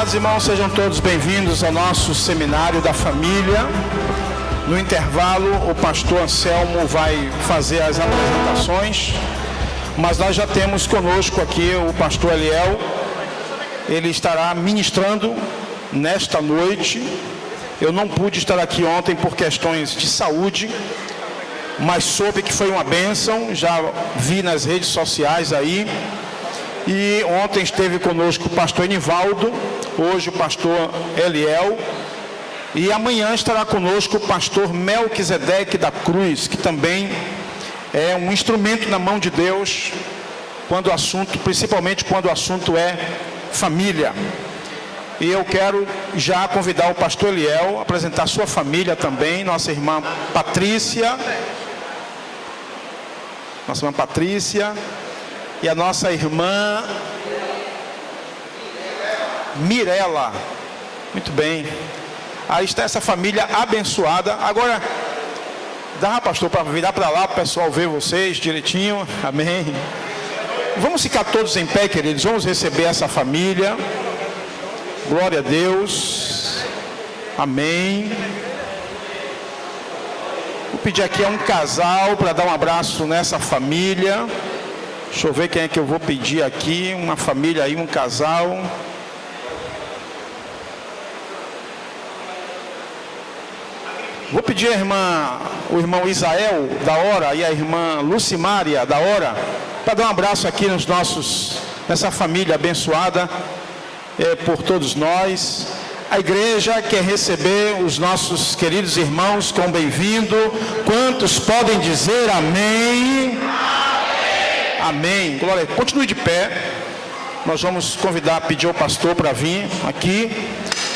Amados irmãos, sejam todos bem-vindos ao nosso seminário da família. No intervalo, o pastor Anselmo vai fazer as apresentações, mas nós já temos conosco aqui o pastor Eliel. Ele estará ministrando nesta noite. Eu não pude estar aqui ontem por questões de saúde, mas soube que foi uma bênção, já vi nas redes sociais aí. E ontem esteve conosco o pastor Enivaldo, hoje o pastor Eliel, e amanhã estará conosco o pastor Melquisedeque da Cruz, que também é um instrumento na mão de Deus, principalmente quando o assunto é família. E eu quero já convidar o pastor Eliel a apresentar sua família também, nossa irmã Patrícia, e a nossa irmã Mirela. Muito bem. Aí está essa família abençoada. Agora, dá, pastor, para virar para lá, para o pessoal ver vocês direitinho. Amém. Vamos ficar todos em pé, queridos. Vamos receber essa família. Glória a Deus. Amém. Vou pedir aqui a um casal para dar um abraço nessa família. Deixa eu ver quem é que eu vou pedir aqui. Uma família aí, um casal. Vou pedir o irmão Isael da Hora e a irmã Lucimária da Hora para dar um abraço aqui nessa família abençoada por todos nós. A igreja quer receber os nossos queridos irmãos com bem-vindo. Quantos podem dizer amém? Amém. Glória. Continue de pé. Nós vamos pedir ao pastor para vir aqui.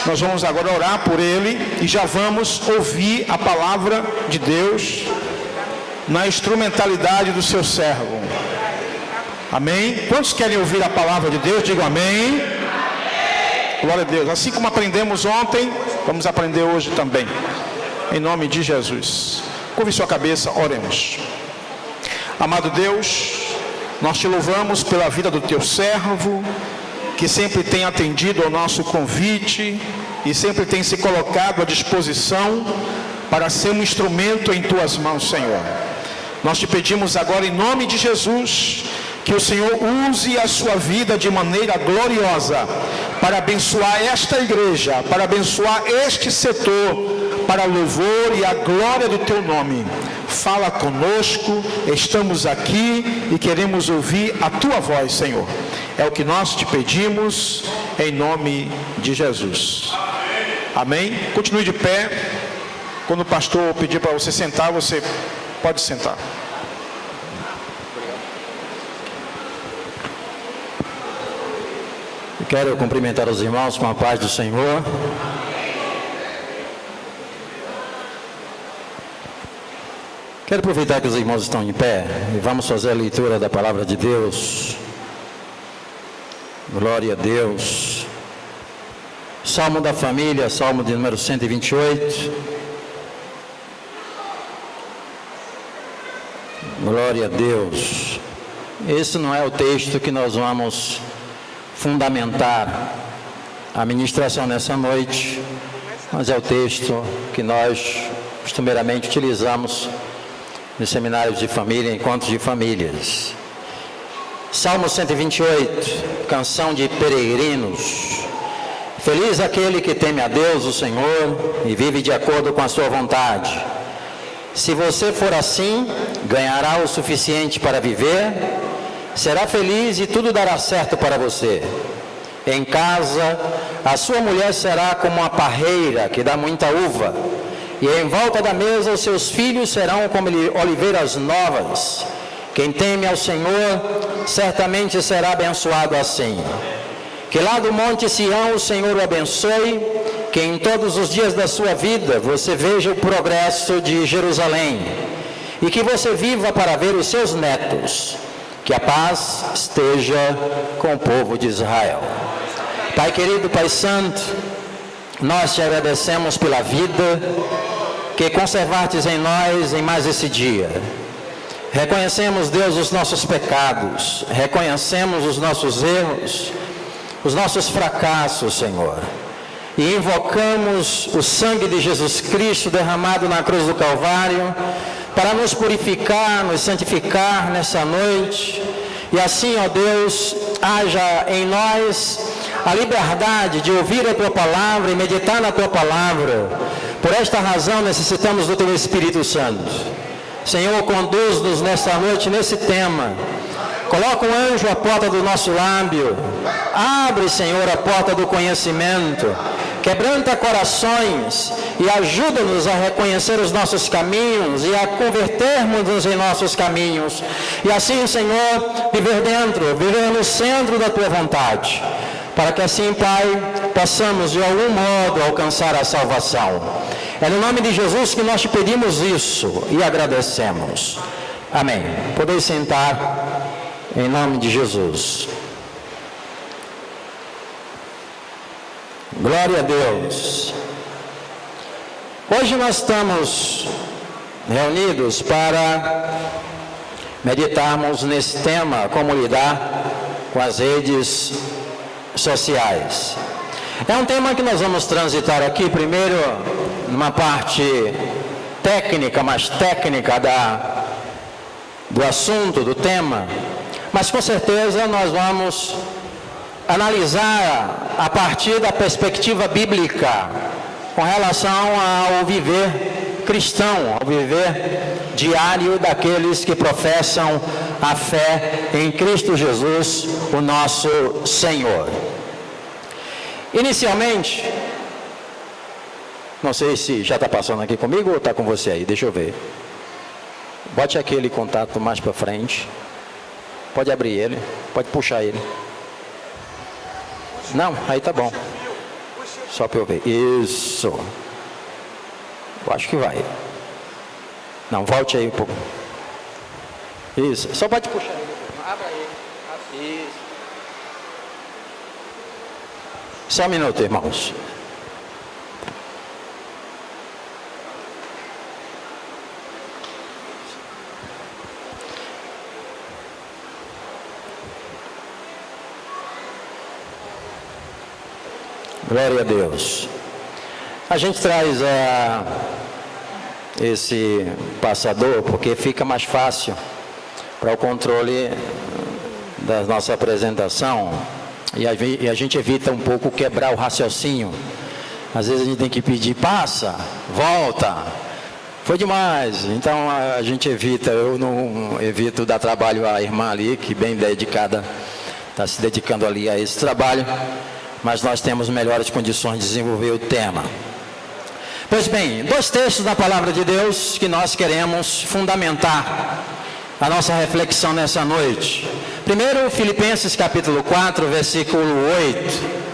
Nós vamos agora orar por ele e já vamos ouvir a palavra de Deus na instrumentalidade do seu servo. Amém. Quantos querem ouvir a palavra de Deus? Digam amém. Glória a Deus. Assim como aprendemos ontem, vamos aprender hoje também. Em nome de Jesus. Curve sua cabeça, oremos. Amado Deus, nós te louvamos pela vida do teu servo, que sempre tem atendido ao nosso convite e sempre tem se colocado à disposição para ser um instrumento em tuas mãos, Senhor. Nós te pedimos agora, em nome de Jesus, que o Senhor use a sua vida de maneira gloriosa para abençoar esta igreja, para abençoar este setor, para o louvor e a glória do teu nome. Fala conosco, estamos aqui e queremos ouvir a tua voz, Senhor. É o que nós te pedimos, em nome de Jesus. Amém? Continue de pé. Quando o pastor pedir para você sentar, você pode sentar. Eu quero cumprimentar os irmãos com a paz do Senhor. Quero aproveitar que os irmãos estão em pé e vamos fazer a leitura da palavra de Deus. Glória a Deus. Salmo da família, Salmo de número 128. Glória a Deus. Esse não é o texto que nós vamos fundamentar a ministração nessa noite, mas é o texto que nós costumeiramente utilizamos nos seminários de família, encontros de famílias. Salmo 128, canção de peregrinos. Feliz aquele que teme a Deus, o Senhor, e vive de acordo com a sua vontade. Se você for assim, ganhará o suficiente para viver, será feliz e tudo dará certo para você. Em casa, a sua mulher será como uma parreira que dá muita uva, e em volta da mesa os seus filhos serão como oliveiras novas. Quem teme ao Senhor, certamente será abençoado assim. Que lá do monte Sião o Senhor o abençoe, que em todos os dias da sua vida você veja o progresso de Jerusalém, e que você viva para ver os seus netos. Que a paz esteja com o povo de Israel. Pai querido, Pai santo, nós te agradecemos pela vida que conservastes em nós em mais esse dia. Reconhecemos, Deus, os nossos pecados, reconhecemos os nossos erros, os nossos fracassos, Senhor. E invocamos o sangue de Jesus Cristo derramado na cruz do Calvário para nos purificar, nos santificar nessa noite. E assim, ó Deus, haja em nós a liberdade de ouvir a Tua Palavra e meditar na Tua Palavra. Por esta razão necessitamos do Teu Espírito Santo. Senhor, conduz-nos nesta noite nesse tema. Coloca um anjo à porta do nosso lábio. Abre, Senhor, a porta do conhecimento. Quebranta corações e ajuda-nos a reconhecer os nossos caminhos e a convertermos-nos em nossos caminhos. E assim, Senhor, viver no centro da Tua vontade. Para que assim, Pai, possamos de algum modo alcançar a salvação. É no nome de Jesus que nós te pedimos isso e agradecemos. Amém. Podeis sentar em nome de Jesus. Glória a Deus. Hoje nós estamos reunidos para meditarmos nesse tema, como lidar com as redes sociais. É um tema que nós vamos transitar aqui, primeiro, numa parte técnica, mais técnica do assunto, do tema, mas com certeza nós vamos analisar a partir da perspectiva bíblica, com relação ao viver cristão, ao viver diário daqueles que professam a fé em Cristo Jesus, o nosso Senhor. Inicialmente, não sei se já está passando aqui comigo ou está com você aí, deixa eu ver. Bote aquele contato mais para frente. Pode abrir ele, pode puxar ele. Não, aí tá bom. Só para eu ver. Isso. Eu acho que vai. Não, volte aí um pouco. Isso. Só pode puxar ele. Abra ele. Isso. Só um minuto, irmãos. Glória a Deus. A gente traz esse passador porque fica mais fácil para o controle da nossa apresentação e a gente evita um pouco quebrar o raciocínio. Às vezes a gente tem que pedir, passa, volta, foi demais. Então a gente evita, eu não evito dar trabalho à irmã ali, que bem dedicada, está se dedicando ali a esse trabalho. Mas nós temos melhores condições de desenvolver o tema. Pois bem, 2 textos da Palavra de Deus que nós queremos fundamentar a nossa reflexão nessa noite. Primeiro, Filipenses capítulo 4, versículo 8.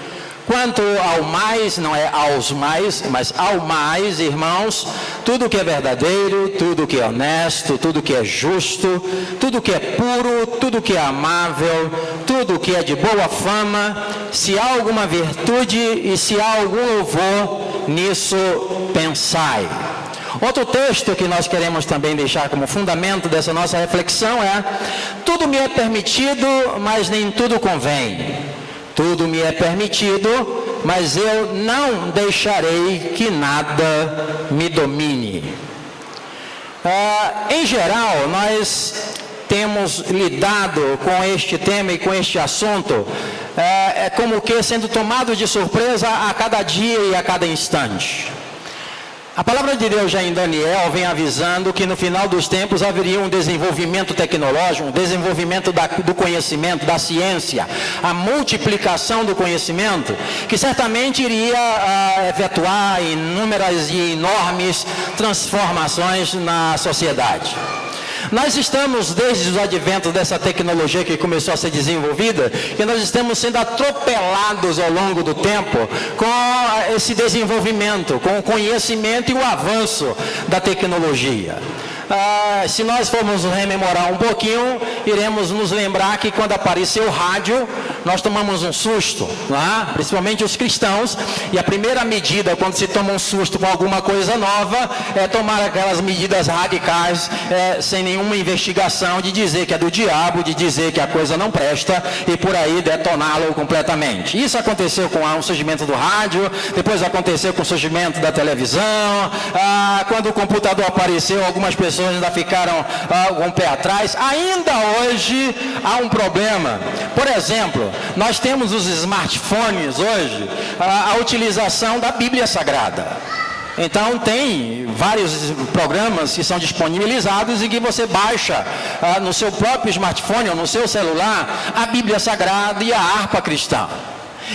Quanto ao mais, não é aos mais, mas ao mais, irmãos, tudo que é verdadeiro, tudo que é honesto, tudo que é justo, tudo que é puro, tudo que é amável, tudo que é de boa fama, se há alguma virtude e se há algum louvor, nisso pensai. Outro texto que nós queremos também deixar como fundamento dessa nossa reflexão é: tudo me é permitido, mas nem tudo convém. Tudo me é permitido, mas eu não deixarei que nada me domine. Em geral, nós temos lidado com este tema e com este assunto, como que sendo tomado de surpresa a cada dia e a cada instante. A palavra de Deus já em Daniel vem avisando que no final dos tempos haveria um desenvolvimento tecnológico, um desenvolvimento do conhecimento, da ciência, a multiplicação do conhecimento, que certamente iria efetuar inúmeras e enormes transformações na sociedade. Nós estamos, desde o advento dessa tecnologia que começou a ser desenvolvida, e nós estamos sendo atropelados ao longo do tempo com esse desenvolvimento, com o conhecimento e o avanço da tecnologia. Se nós formos rememorar um pouquinho, iremos nos lembrar que quando apareceu o rádio, nós tomamos um susto, principalmente os cristãos, e a primeira medida quando se toma um susto com alguma coisa nova é tomar aquelas medidas radicais, sem nenhuma investigação, de dizer que é do diabo, de dizer que a coisa não presta e por aí detoná-lo completamente. Isso aconteceu com o surgimento do rádio, depois aconteceu com o surgimento da televisão, quando o computador apareceu, algumas pessoas ainda ficaram com o pé atrás. Ainda hoje há um problema. Por exemplo, nós temos os smartphones hoje, a utilização da Bíblia Sagrada. Então tem vários programas que são disponibilizados e que você baixa no seu próprio smartphone ou no seu celular a Bíblia Sagrada e a harpa cristã.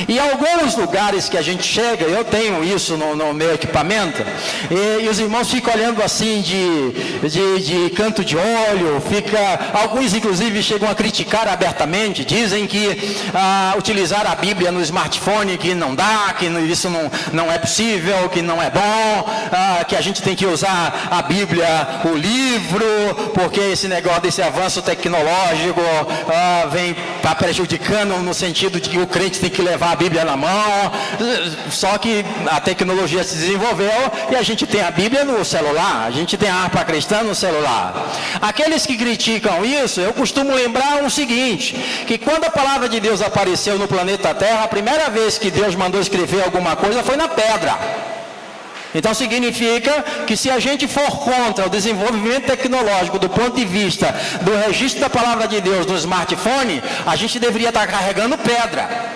E alguns lugares que a gente chega, eu tenho isso no meu equipamento, e os irmãos ficam olhando assim de canto de olho, alguns inclusive chegam a criticar abertamente, dizem que utilizar a Bíblia no smartphone que não dá, que isso não é possível, que não é bom, que a gente tem que usar a Bíblia, o livro, porque esse negócio desse avanço tecnológico vem prejudicando no sentido de que o crente tem que levar a Bíblia na mão. Só que a tecnologia se desenvolveu e a gente tem a Bíblia no celular, a gente tem a harpa cristã no celular. Aqueles que criticam isso, eu costumo lembrar o seguinte, que quando a palavra de Deus apareceu no planeta Terra, a primeira vez que Deus mandou escrever alguma coisa foi na pedra. Então significa que se a gente for contra o desenvolvimento tecnológico do ponto de vista do registro da palavra de Deus no smartphone, a gente deveria estar carregando pedra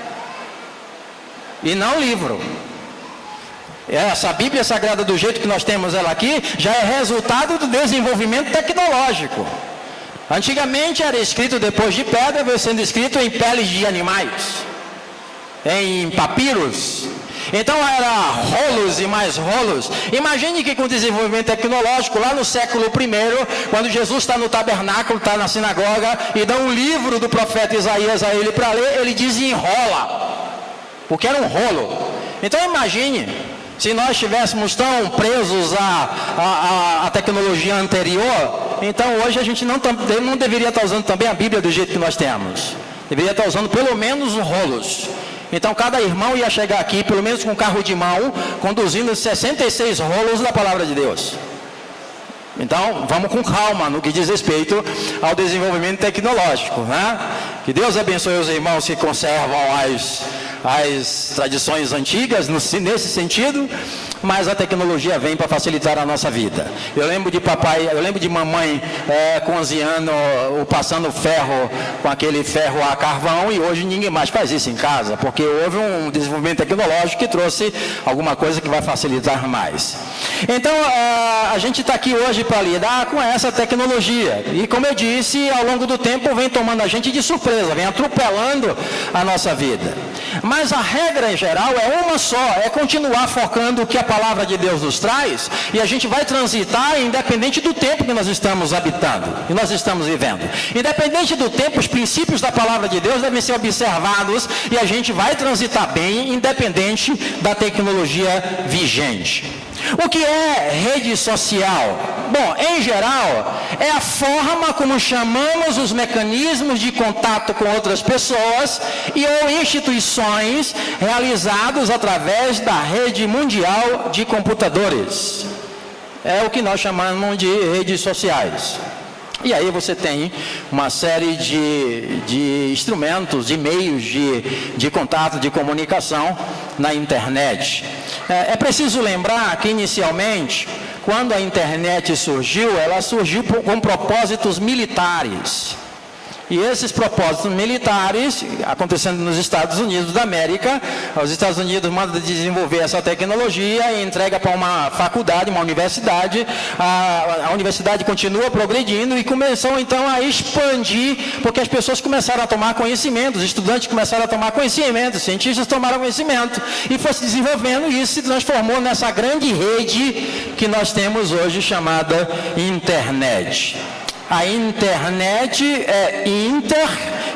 e não livro. Essa Bíblia Sagrada, do jeito que nós temos ela aqui, já é resultado do desenvolvimento tecnológico. Antigamente era escrito depois de pedra, veio sendo escrito em peles de animais, em papiros. Então era rolos e mais rolos. Imagine que com o desenvolvimento tecnológico, lá no século I, quando Jesus está no tabernáculo, está na sinagoga, e dá um livro do profeta Isaías a ele para ler, ele desenrola, porque era um rolo. Então imagine, se nós estivéssemos tão presos à tecnologia anterior, então hoje a gente não deveria estar usando também a Bíblia do jeito que nós temos. Deveria estar usando pelo menos os rolos. Então cada irmão ia chegar aqui, pelo menos com um carro de mão, conduzindo 66 rolos da palavra de Deus. Então vamos com calma no que diz respeito ao desenvolvimento tecnológico, Que Deus abençoe os irmãos que conservam as tradições antigas nesse sentido, mas a tecnologia vem para facilitar a nossa vida. Eu lembro de mamãe com 11 anos passando ferro, com aquele ferro a carvão, e hoje ninguém mais faz isso em casa, porque houve um desenvolvimento tecnológico que trouxe alguma coisa que vai facilitar mais. Então a gente está aqui hoje para lidar com essa tecnologia, e como eu disse, ao longo do tempo vem tomando a gente de surpresa, vem atropelando a nossa vida. Mas a regra em geral é uma só, é continuar focando o que a palavra de Deus nos traz, e a gente vai transitar independente do tempo que nós estamos habitando, e nós estamos vivendo. Independente do tempo, os princípios da palavra de Deus devem ser observados, e a gente vai transitar bem, independente da tecnologia vigente. O que é rede social? Bom, em geral, é a forma como chamamos os mecanismos de contato com outras pessoas e ou instituições realizados através da rede mundial de computadores. É o que nós chamamos de redes sociais. E aí você tem uma série de instrumentos, de meios de contato, de comunicação na internet. É preciso lembrar que inicialmente, quando a internet surgiu, ela surgiu com propósitos militares. E esses propósitos militares, acontecendo nos Estados Unidos da América, os Estados Unidos mandam desenvolver essa tecnologia e entrega para uma faculdade, uma universidade, a universidade continua progredindo e começou então a expandir, porque as pessoas começaram a tomar conhecimento, os estudantes começaram a tomar conhecimento, os cientistas tomaram conhecimento, e foi se desenvolvendo e isso se transformou nessa grande rede que nós temos hoje chamada internet. A internet é inter,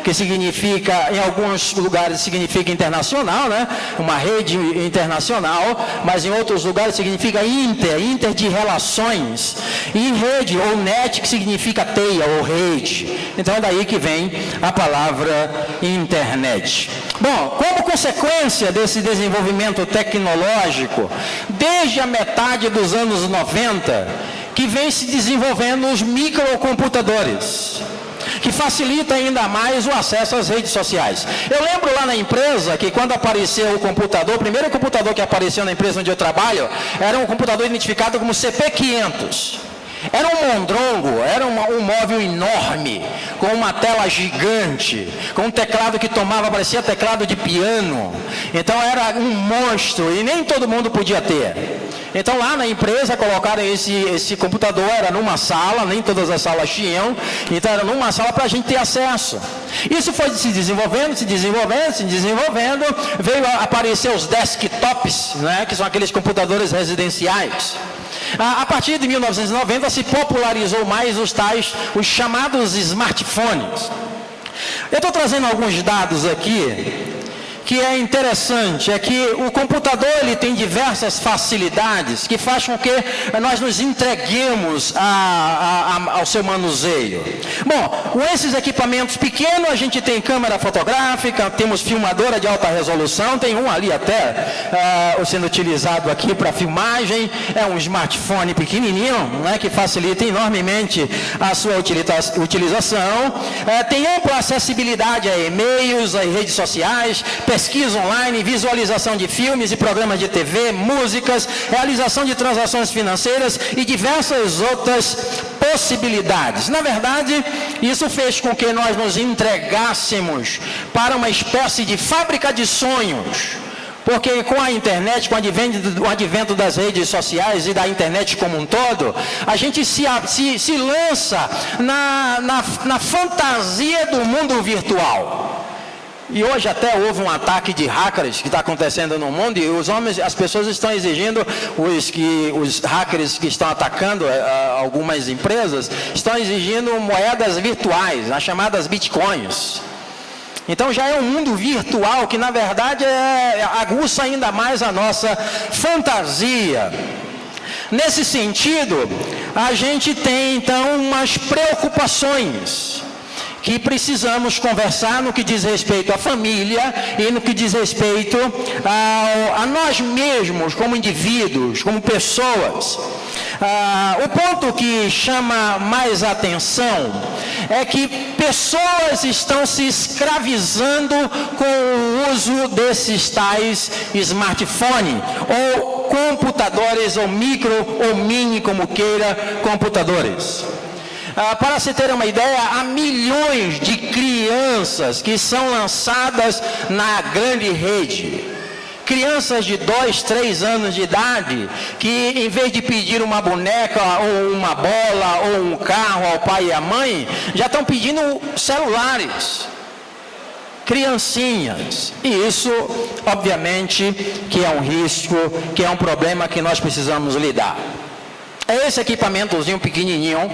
que significa, em alguns lugares significa internacional, né? Uma rede internacional, mas em outros lugares significa inter de relações, e rede ou net, que significa teia ou rede. Então é daí que vem a palavra internet. Bom, como consequência desse desenvolvimento tecnológico, desde a metade dos anos 90, que vem se desenvolvendo os microcomputadores, que facilita ainda mais o acesso às redes sociais. Eu lembro lá na empresa que quando apareceu o computador, o primeiro computador que apareceu na empresa onde eu trabalho, era um computador identificado como CP500. Era um mondrongo, era um móvel enorme, com uma tela gigante, com um teclado que parecia teclado de piano. Então era um monstro e nem todo mundo podia ter. Então lá na empresa colocaram esse computador, era numa sala, nem todas as salas tinham, então era numa sala para a gente ter acesso. Isso foi se desenvolvendo, veio a aparecer os desktops, né, que são aqueles computadores residenciais. A partir de 1990 se popularizou mais os chamados smartphones. Eu estou trazendo alguns dados aqui que é interessante, é que o computador ele tem diversas facilidades que faz com que nós nos entreguemos ao seu manuseio. Bom, com esses equipamentos pequenos a gente tem câmera fotográfica, temos filmadora de alta resolução, tem um ali até sendo utilizado aqui para filmagem, é um smartphone pequenininho, né, que facilita enormemente a sua utilização, tem ampla acessibilidade a e-mails, a redes sociais, pesquisa online, visualização de filmes e programas de TV, músicas, realização de transações financeiras e diversas outras possibilidades. Na verdade, isso fez com que nós nos entregássemos para uma espécie de fábrica de sonhos, porque com a internet, com o advento das redes sociais e da internet como um todo, a gente se lança na fantasia do mundo virtual. E hoje até houve um ataque de hackers que está acontecendo no mundo, e as pessoas estão exigindo, os hackers que estão atacando algumas empresas, estão exigindo moedas virtuais, as chamadas bitcoins. Então já é um mundo virtual que na verdade aguça ainda mais a nossa fantasia. Nesse sentido, a gente tem então umas preocupações que precisamos conversar no que diz respeito à família e no que diz respeito a nós mesmos, como indivíduos, como pessoas. O ponto que chama mais atenção é que pessoas estão se escravizando com o uso desses tais smartphones, ou computadores, ou micro, ou mini, como queira, computadores. Para se ter uma ideia, há milhões de crianças que são lançadas na grande rede. Crianças de 2, 3 anos de idade, que em vez de pedir uma boneca, ou uma bola, ou um carro ao pai e à mãe, já estão pedindo celulares. Criancinhas. E isso, obviamente, que é um risco, que é um problema que nós precisamos lidar. É esse equipamentozinho pequenininho,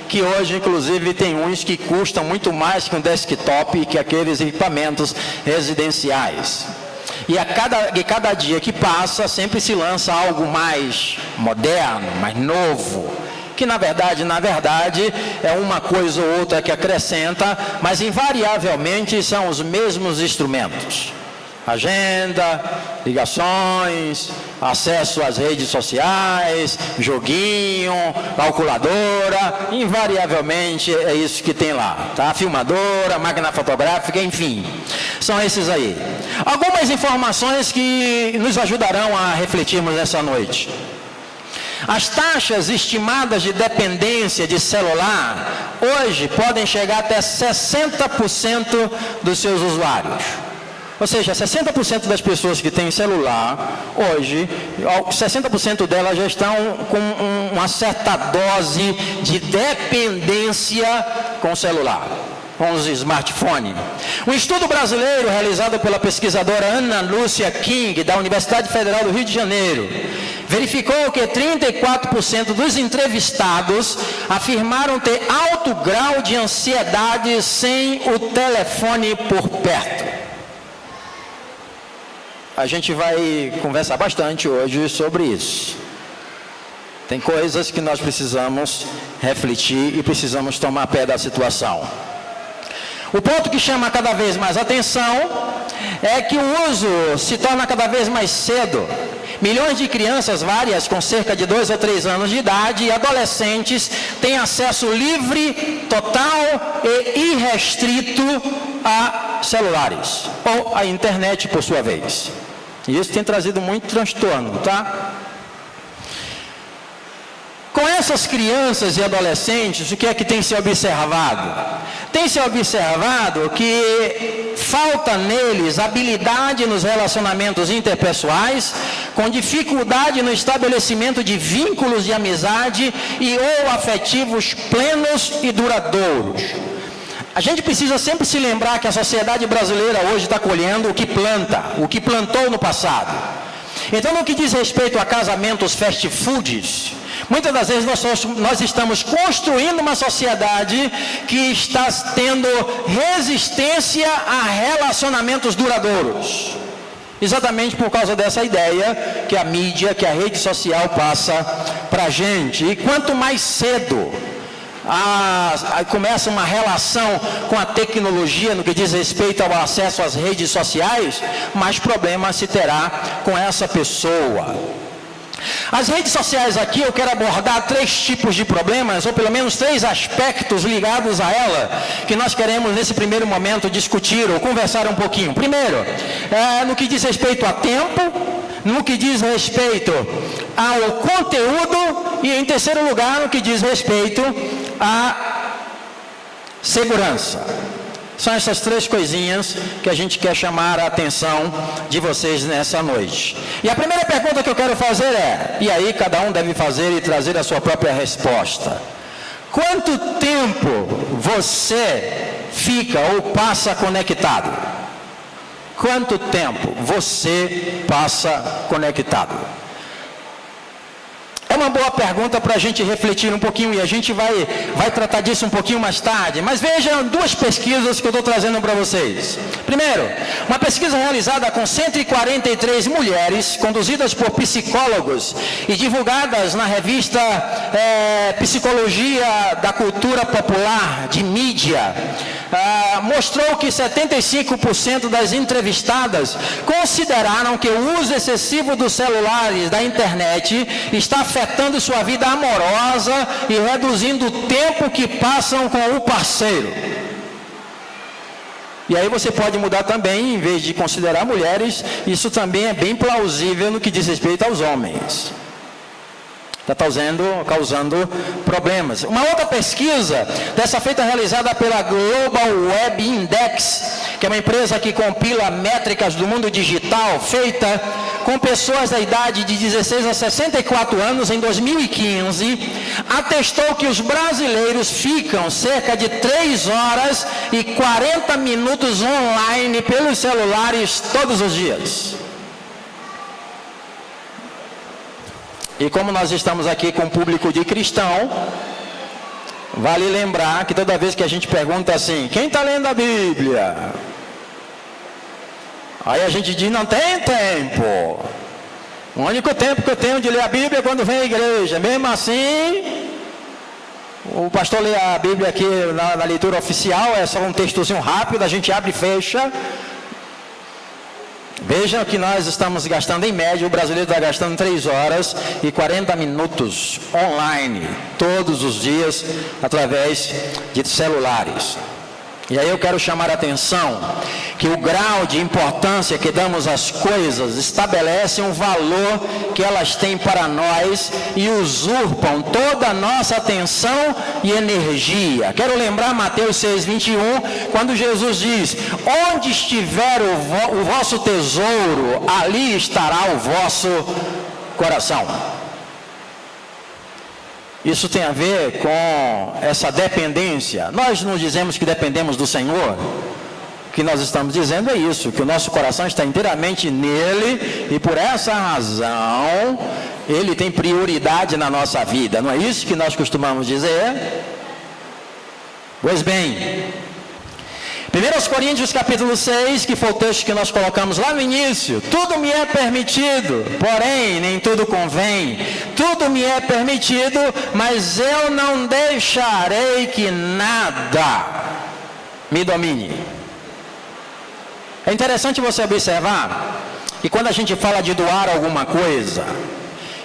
que hoje inclusive tem uns que custam muito mais que um desktop, que aqueles equipamentos residenciais. E cada dia que passa sempre se lança algo mais moderno, mais novo, que na verdade é uma coisa ou outra que acrescenta, mas invariavelmente são os mesmos instrumentos. Agenda, ligações, acesso às redes sociais, joguinho, calculadora, invariavelmente é isso que tem lá, tá? Filmadora, máquina fotográfica, enfim, são esses aí. Algumas informações que nos ajudarão a refletirmos nessa noite. As taxas estimadas de dependência de celular hoje podem chegar até 60% dos seus usuários. Ou seja, 60% das pessoas que têm celular, hoje, 60% delas já estão com uma certa dose de dependência com o celular, com os smartphones. Um estudo brasileiro realizado pela pesquisadora Ana Lúcia King, da Universidade Federal do Rio de Janeiro, verificou que 34% dos entrevistados afirmaram ter alto grau de ansiedade sem o telefone por perto. A gente vai conversar bastante hoje sobre isso. Tem coisas que nós precisamos refletir e precisamos tomar pé da situação. O ponto que chama cada vez mais atenção é que o uso se torna cada vez mais cedo. Milhões de crianças várias com cerca de 2 ou 3 anos de idade e adolescentes têm acesso livre, total e irrestrito a celulares ou a internet por sua vez. E isso tem trazido muito transtorno, tá? Com essas crianças e adolescentes, o que é que tem se observado? Tem se observado que falta neles habilidade nos relacionamentos interpessoais, com dificuldade no estabelecimento de vínculos de amizade e ou afetivos plenos e duradouros. A gente precisa sempre se lembrar que a sociedade brasileira hoje está colhendo o que planta, o que plantou no passado. Então, no que diz respeito a casamentos fast foods, muitas das vezes nós estamos construindo uma sociedade que está tendo resistência a relacionamentos duradouros. Exatamente por causa dessa ideia que a mídia, que a rede social passa para a gente. E quanto mais cedo começa uma relação com a tecnologia no que diz respeito ao acesso às redes sociais, mais problema se terá com essa pessoa. As redes sociais aqui eu quero abordar 3 tipos de problemas, ou pelo menos 3 aspectos ligados a ela, que nós queremos nesse primeiro momento discutir ou conversar um pouquinho. Primeiro, no que diz respeito a tempo, no que diz respeito ao conteúdo e em terceiro lugar no que diz respeito à segurança. São essas 3 coisinhas que a gente quer chamar a atenção de vocês nessa noite. E a primeira pergunta que eu quero fazer é, e aí cada um deve fazer e trazer a sua própria resposta. Quanto tempo você fica ou passa conectado? Quanto tempo você passa conectado? É uma boa pergunta para a gente refletir um pouquinho e a gente vai tratar disso um pouquinho mais tarde. Mas vejam 2 pesquisas que eu estou trazendo para vocês. Primeiro, uma pesquisa realizada com 143 mulheres, conduzidas por psicólogos e divulgadas na revista Psicologia da Cultura Popular, de mídia, mostrou que 75% das entrevistadas consideraram que o uso excessivo dos celulares, da internet, está afetando sua vida amorosa e reduzindo o tempo que passam com o parceiro. E aí você pode mudar também, em vez de considerar mulheres, isso também é bem plausível no que diz respeito aos homens. Está causando problemas. Uma outra pesquisa, dessa feita realizada pela Global Web Index, que é uma empresa que compila métricas do mundo digital, feita com pessoas da idade de 16 a 64 anos em 2015, atestou que os brasileiros ficam cerca de 3 horas e 40 minutos online pelos celulares todos os dias. E como nós estamos aqui com um público de cristão, vale lembrar que toda vez que a gente pergunta assim, quem está lendo a Bíblia? Aí a gente diz, não tem tempo. O único tempo que eu tenho de ler a Bíblia é quando vem à igreja. Mesmo assim, o pastor lê a Bíblia aqui na leitura oficial, é só um textozinho rápido, a gente abre e fecha. Vejam que nós estamos gastando, em média, o brasileiro está gastando 3 horas e 40 minutos online, todos os dias, através de celulares. E aí eu quero chamar a atenção que o grau de importância que damos às coisas estabelece um valor que elas têm para nós e usurpam toda a nossa atenção e energia. Quero lembrar Mateus 6:21, quando Jesus diz, onde estiver o vosso tesouro, ali estará o vosso coração. Isso tem a ver com essa dependência. Nós não dizemos que dependemos do Senhor. O que nós estamos dizendo é isso, que o nosso coração está inteiramente nele e por essa razão Ele tem prioridade na nossa vida, não é isso que nós costumamos dizer? Pois bem, 1 Coríntios capítulo 6, que foi o texto que nós colocamos lá no início: tudo me é permitido, porém nem tudo convém. Tudo me é permitido, mas eu não deixarei que nada me domine. É interessante você observar que quando a gente fala de doar alguma coisa,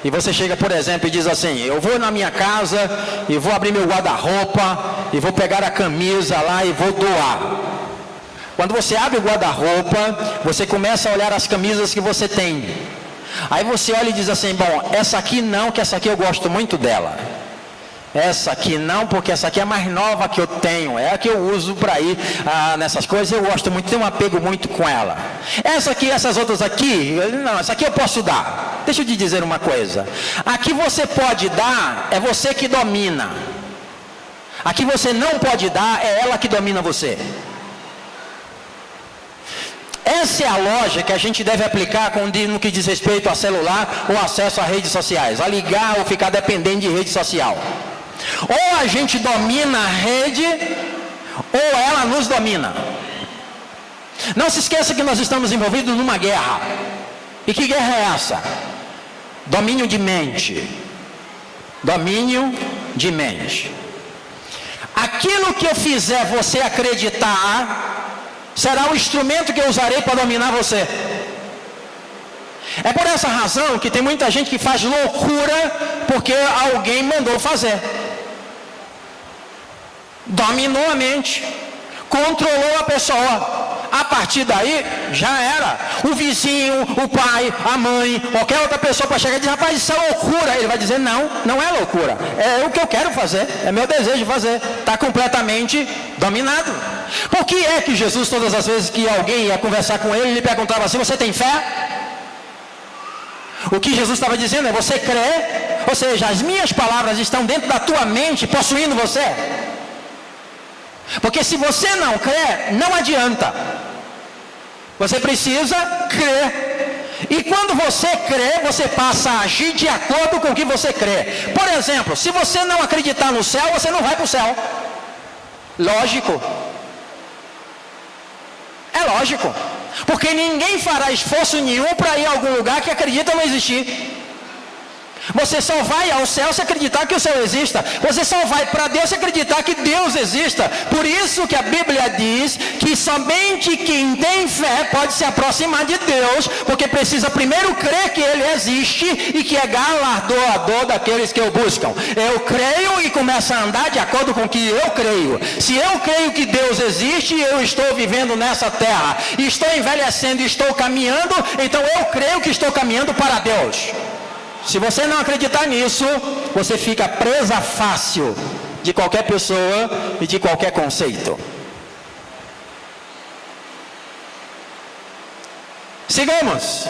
e você chega, por exemplo, e diz assim: eu vou na minha casa e vou abrir meu guarda-roupa e vou pegar a camisa lá e vou doar. Quando você abre o guarda-roupa, você começa a olhar as camisas que você tem. Aí você olha e diz assim: bom, essa aqui não, que essa aqui eu gosto muito dela. Essa aqui não, porque essa aqui é a mais nova que eu tenho, é a que eu uso para ir nessas coisas, eu gosto muito, tenho um apego muito com ela. Essa aqui, essas outras aqui, não, essa aqui eu posso dar. Deixa eu te dizer uma coisa: a que você pode dar, é você que domina. A que você não pode dar, é ela que domina você. Essa é a lógica que a gente deve aplicar no que diz respeito a celular ou acesso a redes sociais, a ligar ou ficar dependente de rede social. Ou a gente domina a rede, ou ela nos domina. Não se esqueça que nós estamos envolvidos numa guerra. E que guerra é essa? Domínio de mente. Domínio de mente. Aquilo que eu fizer você acreditar será o instrumento que eu usarei para dominar você. É por essa razão que tem muita gente que faz loucura porque alguém mandou fazer. Dominou a mente, controlou a pessoa. A partir daí, já era. O vizinho, o pai, a mãe, qualquer outra pessoa para chegar e dizer: rapaz, isso é loucura. Ele vai dizer: não, não é loucura. É o que eu quero fazer, é meu desejo de fazer. Está completamente dominado. Por que é que Jesus, todas as vezes que alguém ia conversar com ele, ele perguntava assim: você tem fé? O que Jesus estava dizendo é: você crê? Ou seja, as minhas palavras estão dentro da tua mente, possuindo você. Porque se você não crê, não adianta. Você precisa crer. E quando você crê, você passa a agir de acordo com o que você crê. Por exemplo, se você não acreditar no céu, você não vai para o céu. Lógico. É lógico. Porque ninguém fará esforço nenhum para ir a algum lugar que acredita não existir. Você só vai ao céu se acreditar que o céu exista. Você só vai para Deus se acreditar que Deus exista. Por isso que a Bíblia diz que somente quem tem fé pode se aproximar de Deus, porque precisa primeiro crer que Ele existe e que é galardoador daqueles que o buscam. Eu creio e começo a andar de acordo com o que eu creio. Se eu creio que Deus existe, eu estou vivendo nessa terra, estou envelhecendo e estou caminhando, então eu creio que estou caminhando para Deus. Se você não acreditar nisso, você fica presa fácil de qualquer pessoa e de qualquer conceito. Sigamos.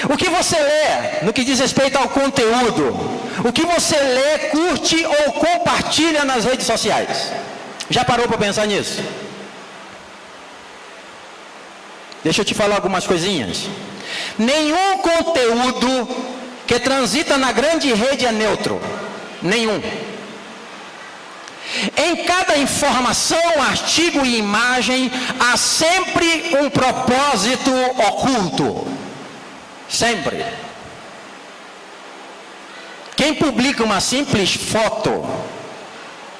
O que você lê no que diz respeito ao conteúdo? O que você lê, curte ou compartilha nas redes sociais? Já parou para pensar nisso? Deixa eu te falar algumas coisinhas. Nenhum conteúdo que transita na grande rede é neutro. Nenhum. Em cada informação, artigo e imagem, há sempre um propósito oculto. Sempre. Quem publica uma simples foto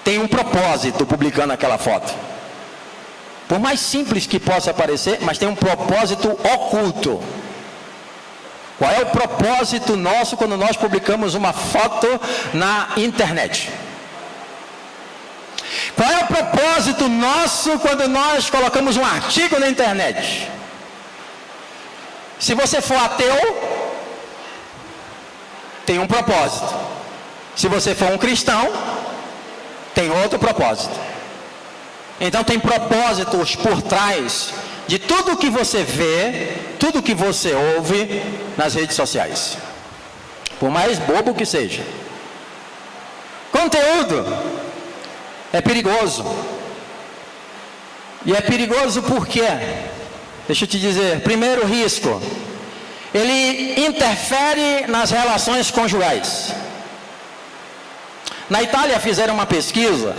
tem um propósito publicando aquela foto. Por mais simples que possa parecer, mas tem um propósito oculto. Qual é o propósito nosso quando nós publicamos uma foto na internet? Qual é o propósito nosso quando nós colocamos um artigo na internet? Se você for ateu, tem um propósito. Se você for um cristão, tem outro propósito. Então tem propósitos por trás de tudo que você vê, tudo que você ouve nas redes sociais. Por mais bobo que seja. Conteúdo é perigoso. E é perigoso por quê? Deixa eu te dizer. Primeiro risco. ele interfere nas relações conjugais. Na Itália fizeram uma pesquisa,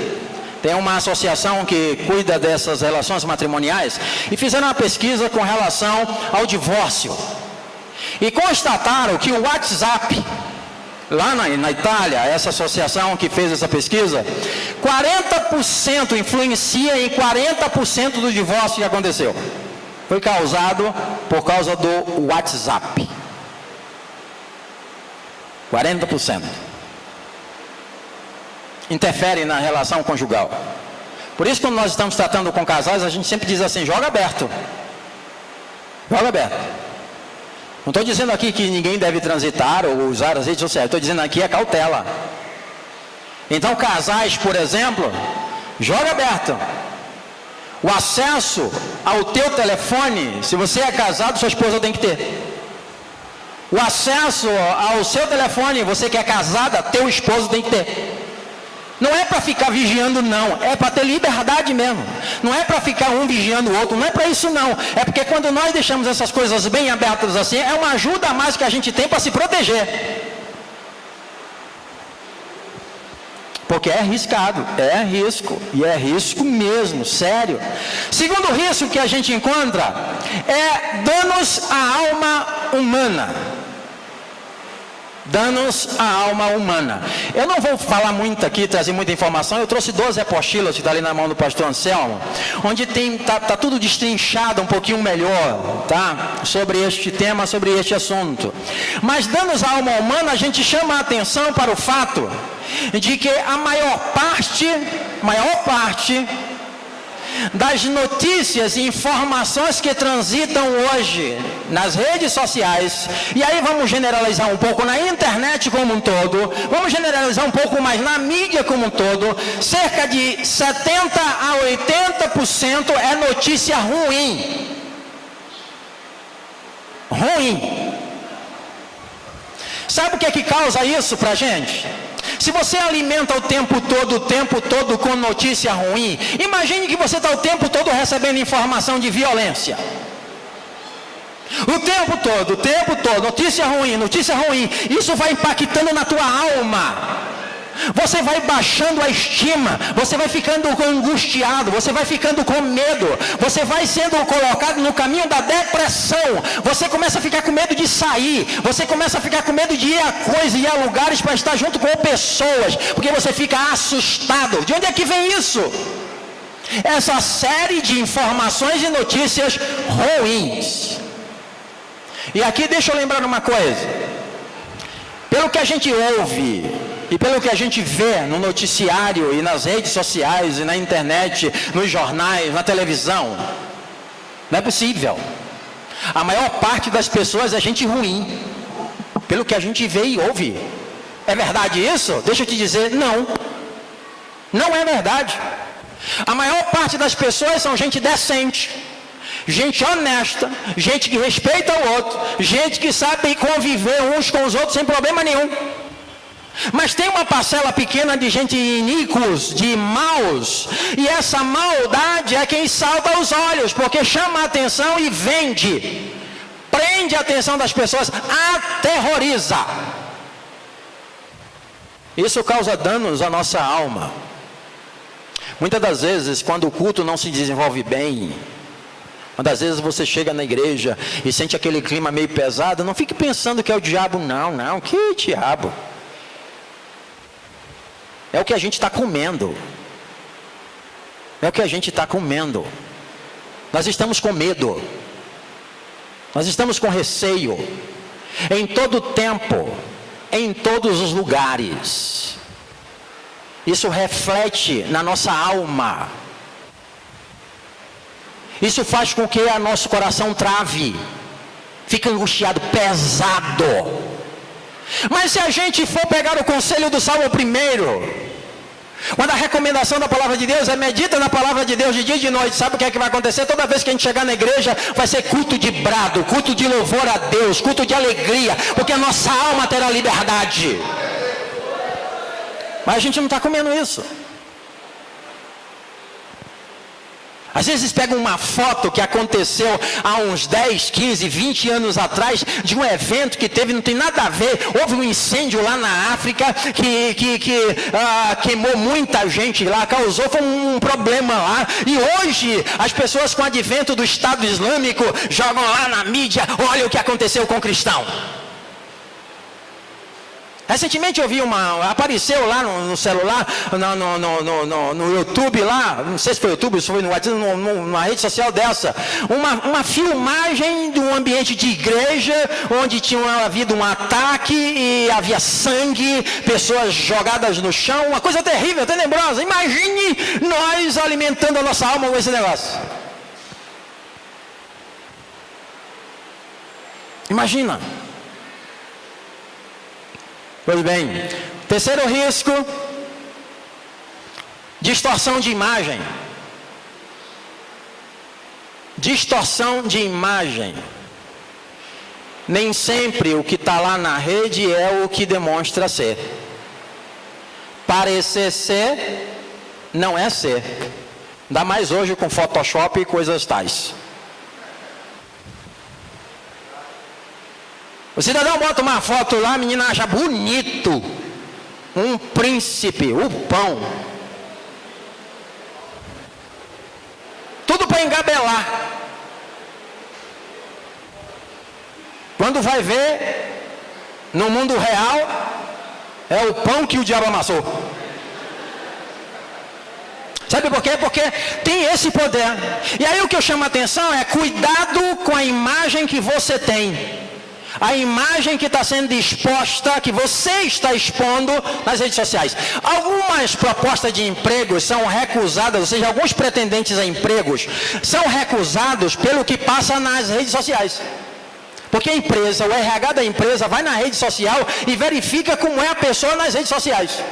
tem uma associação que cuida dessas relações matrimoniais, e fizeram uma pesquisa com relação ao divórcio. E constataram que o WhatsApp, lá na Itália, essa associação que fez essa pesquisa, 40% influencia em 40% do divórcio que aconteceu. Foi causado por causa do WhatsApp. 40%. Interfere na relação conjugal. Por isso, quando nós estamos tratando com casais, a gente sempre diz assim: joga aberto. Joga aberto. Não estou dizendo aqui que ninguém deve transitar ou usar as redes sociais. Estou dizendo aqui é cautela. Então, casais, por exemplo, joga aberto. O acesso ao teu telefone, se você é casado, sua esposa tem que ter. O acesso ao seu telefone, você que é casada, teu esposo tem que ter. Não é para ficar vigiando, não. É para ter liberdade mesmo. Não é para ficar um vigiando o outro. Não é para isso, não. É porque quando nós deixamos essas coisas bem abertas assim, é uma ajuda a mais que a gente tem para se proteger. Porque é arriscado. É risco. E é risco mesmo, sério. Segundo risco que a gente encontra é danos à alma humana. Danos à alma humana. Eu não vou falar muito aqui, trazer muita informação. Eu trouxe 12 apostilas que está ali na mão do pastor Anselmo, onde tá tudo destrinchado um pouquinho melhor, tá? Sobre este tema, sobre este assunto. Mas danos à alma humana, a gente chama a atenção para o fato de que a maior parte das notícias e informações que transitam hoje nas redes sociais, e aí vamos generalizar um pouco na internet como um todo, vamos generalizar um pouco mais na mídia como um todo, cerca de 70 a 80% é notícia ruim. Ruim. Sabe o que é que causa isso pra gente? Se você alimenta o tempo todo com notícia ruim, imagine que você está o tempo todo recebendo informação de violência. O tempo todo, notícia ruim, isso vai impactando na tua alma. Você vai baixando a estima, você vai ficando angustiado, você vai ficando com medo, você vai sendo colocado no caminho da depressão, você começa a ficar com medo de sair, você começa a ficar com medo de ir a coisas, ir a lugares para estar junto com pessoas, porque você fica assustado. De onde é que vem isso? Essa série de informações e notícias ruins. E aqui deixa eu lembrar uma coisa. Pelo que a gente ouve e pelo que a gente vê no noticiário e nas redes sociais e na internet, nos jornais, na televisão, não é possível. A maior parte das pessoas é gente ruim, pelo que a gente vê e ouve. É verdade isso? Deixa eu te dizer, não. Não é verdade. A maior parte das pessoas são gente decente, gente honesta, gente que respeita o outro, gente que sabe conviver uns com os outros sem problema nenhum. Mas tem uma parcela pequena de gente iníquos, de maus, e essa maldade é quem salta aos olhos, porque chama a atenção e vende, prende a atenção das pessoas, aterroriza. Isso causa danos à nossa alma. Muitas das vezes, quando o culto não se desenvolve bem, muitas vezes você chega na igreja e sente aquele clima meio pesado, não fique pensando que é o diabo, não, que diabo? É o que a gente está comendo. É o que a gente está comendo. Nós estamos com medo. Nós estamos com receio. Em todo tempo, em todos os lugares. Isso reflete na nossa alma. Isso faz com que o nosso coração trave. Fica angustiado, pesado. Mas se a gente for pegar o conselho do Salmo 1, quando a recomendação da palavra de Deus é medita na palavra de Deus de dia e de noite, sabe o que é que vai acontecer? Toda vez que a gente chegar na igreja, vai ser culto de brado, culto de louvor a Deus, culto de alegria, porque a nossa alma terá liberdade. Mas a gente não está comendo isso. Às vezes pegam uma foto que aconteceu há uns 10, 15, 20 anos atrás, de um evento que teve, não tem nada a ver, houve um incêndio lá na África, que queimou muita gente lá, causou foi um problema lá, e hoje as pessoas com o advento do Estado Islâmico, jogam lá na mídia, olha o que aconteceu com o cristão. Recentemente eu vi apareceu lá no celular, no YouTube lá, não sei se foi YouTube, se foi no WhatsApp, numa rede social dessa, uma filmagem de um ambiente de igreja, onde tinha havido um ataque e havia sangue, pessoas jogadas no chão, uma coisa terrível, tenebrosa. Imagine nós alimentando a nossa alma com esse negócio. Imagina. Pois bem, terceiro risco, distorção de imagem. Distorção de imagem. Nem sempre o que está lá na rede é o que demonstra ser. Parecer ser, não é ser. Ainda mais hoje com Photoshop e coisas tais. O cidadão bota uma foto lá, a menina acha bonito. Um príncipe, o pão. Tudo para engabelar. Quando vai ver, no mundo real, é o pão que o diabo amassou. Sabe por quê? Porque tem esse poder. E aí o que eu chamo a atenção é cuidado com a imagem que você tem. A imagem que está sendo exposta, que você está expondo nas redes sociais. Algumas propostas de empregos são recusadas, ou seja, alguns pretendentes a empregos são recusados pelo que passa nas redes sociais. Porque a empresa, o RH da empresa vai na rede social e verifica como é a pessoa nas redes sociais.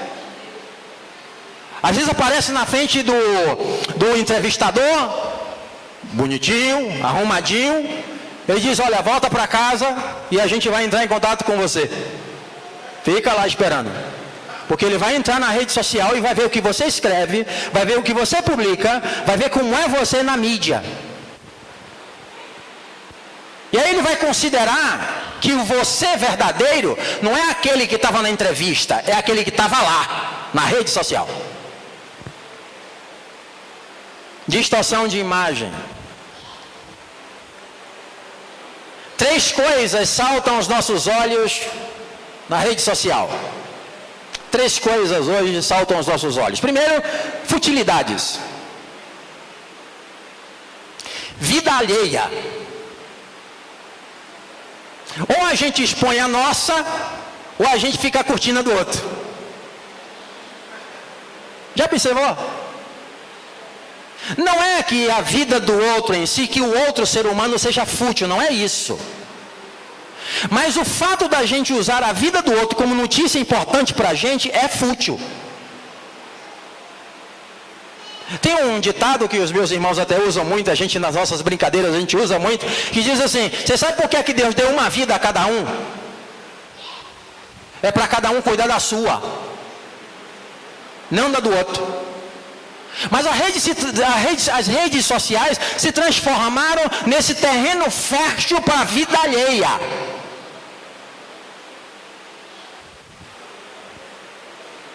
Às vezes aparece na frente do entrevistador, bonitinho, arrumadinho. Ele diz, olha, volta para casa e a gente vai entrar em contato com você. Fica lá esperando. Porque ele vai entrar na rede social e vai ver o que você escreve, vai ver o que você publica, vai ver como é você na mídia. E aí ele vai considerar que o você verdadeiro não é aquele que estava na entrevista, é aquele que estava lá, na rede social. Distorção de imagem. 3 coisas saltam aos nossos olhos na rede social. 3 coisas hoje saltam aos nossos olhos. Primeiro, futilidades. Vida alheia. Ou a gente expõe a nossa, ou a gente fica curtindo a do outro. Já observou? Não é que a vida do outro em si, que o outro ser humano seja fútil, não é isso. Mas o fato da gente usar a vida do outro como notícia importante para a gente é fútil. Tem um ditado que os meus irmãos até usam muito, a gente nas nossas brincadeiras a gente usa muito, que diz assim, você sabe por que é que Deus deu uma vida a cada um? É para cada um cuidar da sua, não da do outro. Mas as redes sociais se transformaram nesse terreno fértil para a vida alheia.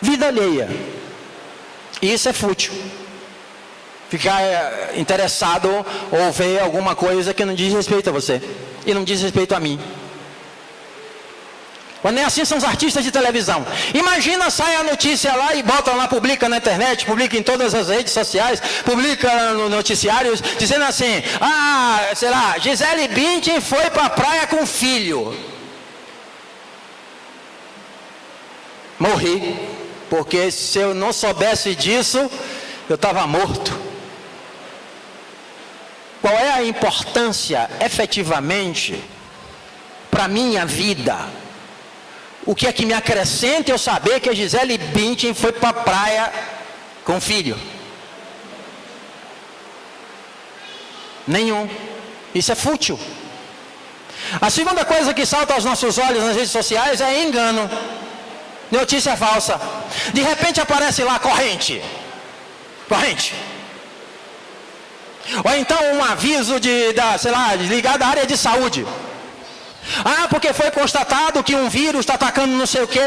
Vida alheia. E isso é fútil. Ficar interessado ou ver alguma coisa que não diz respeito a você. E não diz respeito a mim. Quando é assim, são os artistas de televisão. Imagina, sai a notícia lá e botam lá, publica na internet, publica em todas as redes sociais, publica no noticiários, dizendo assim, sei lá, Gisele Bündchen foi para a praia com o filho. Morri, porque se eu não soubesse disso, eu estava morto. Qual é a importância, efetivamente, para a minha vida? O que é que me acrescenta eu saber que a Gisele Bündchen foi para a praia com o filho? Nenhum. Isso é fútil. A segunda coisa que salta aos nossos olhos nas redes sociais é engano. Notícia falsa. De repente aparece lá corrente. Ou então um aviso ligado à área de saúde. Porque foi constatado que um vírus está atacando não sei o que,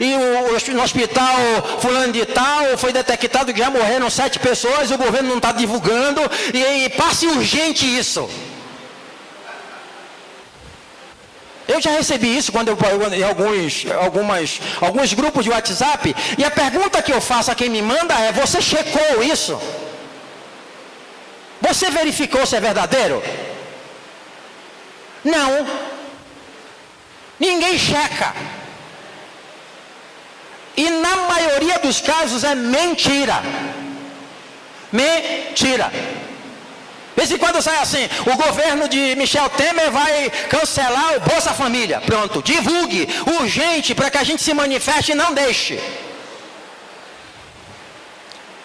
e no hospital fulano de tal foi detectado que já morreram 7 pessoas, o governo não está divulgando, e passe urgente isso. Eu já recebi isso quando em alguns grupos de WhatsApp, e a pergunta que eu faço a quem me manda é: você checou isso? Você verificou se é verdadeiro? Não. Ninguém checa. E na maioria dos casos é mentira. Mentira. De vez em quando sai assim: o governo de Michel Temer vai cancelar o Bolsa Família. Pronto, divulgue, urgente, para que a gente se manifeste e não deixe.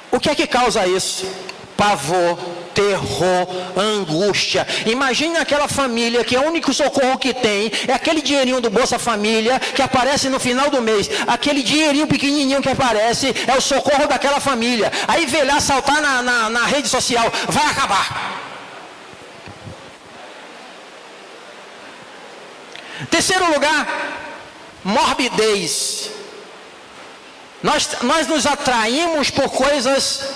O que é que causa isso? Pavor, terror, angústia. Imagine aquela família que o único socorro que tem é aquele dinheirinho do Bolsa Família que aparece no final do mês. Aquele dinheirinho pequenininho que aparece é o socorro daquela família. Aí vê lá saltar na rede social: vai acabar. Terceiro lugar, morbidez. Nós nos atraímos por coisas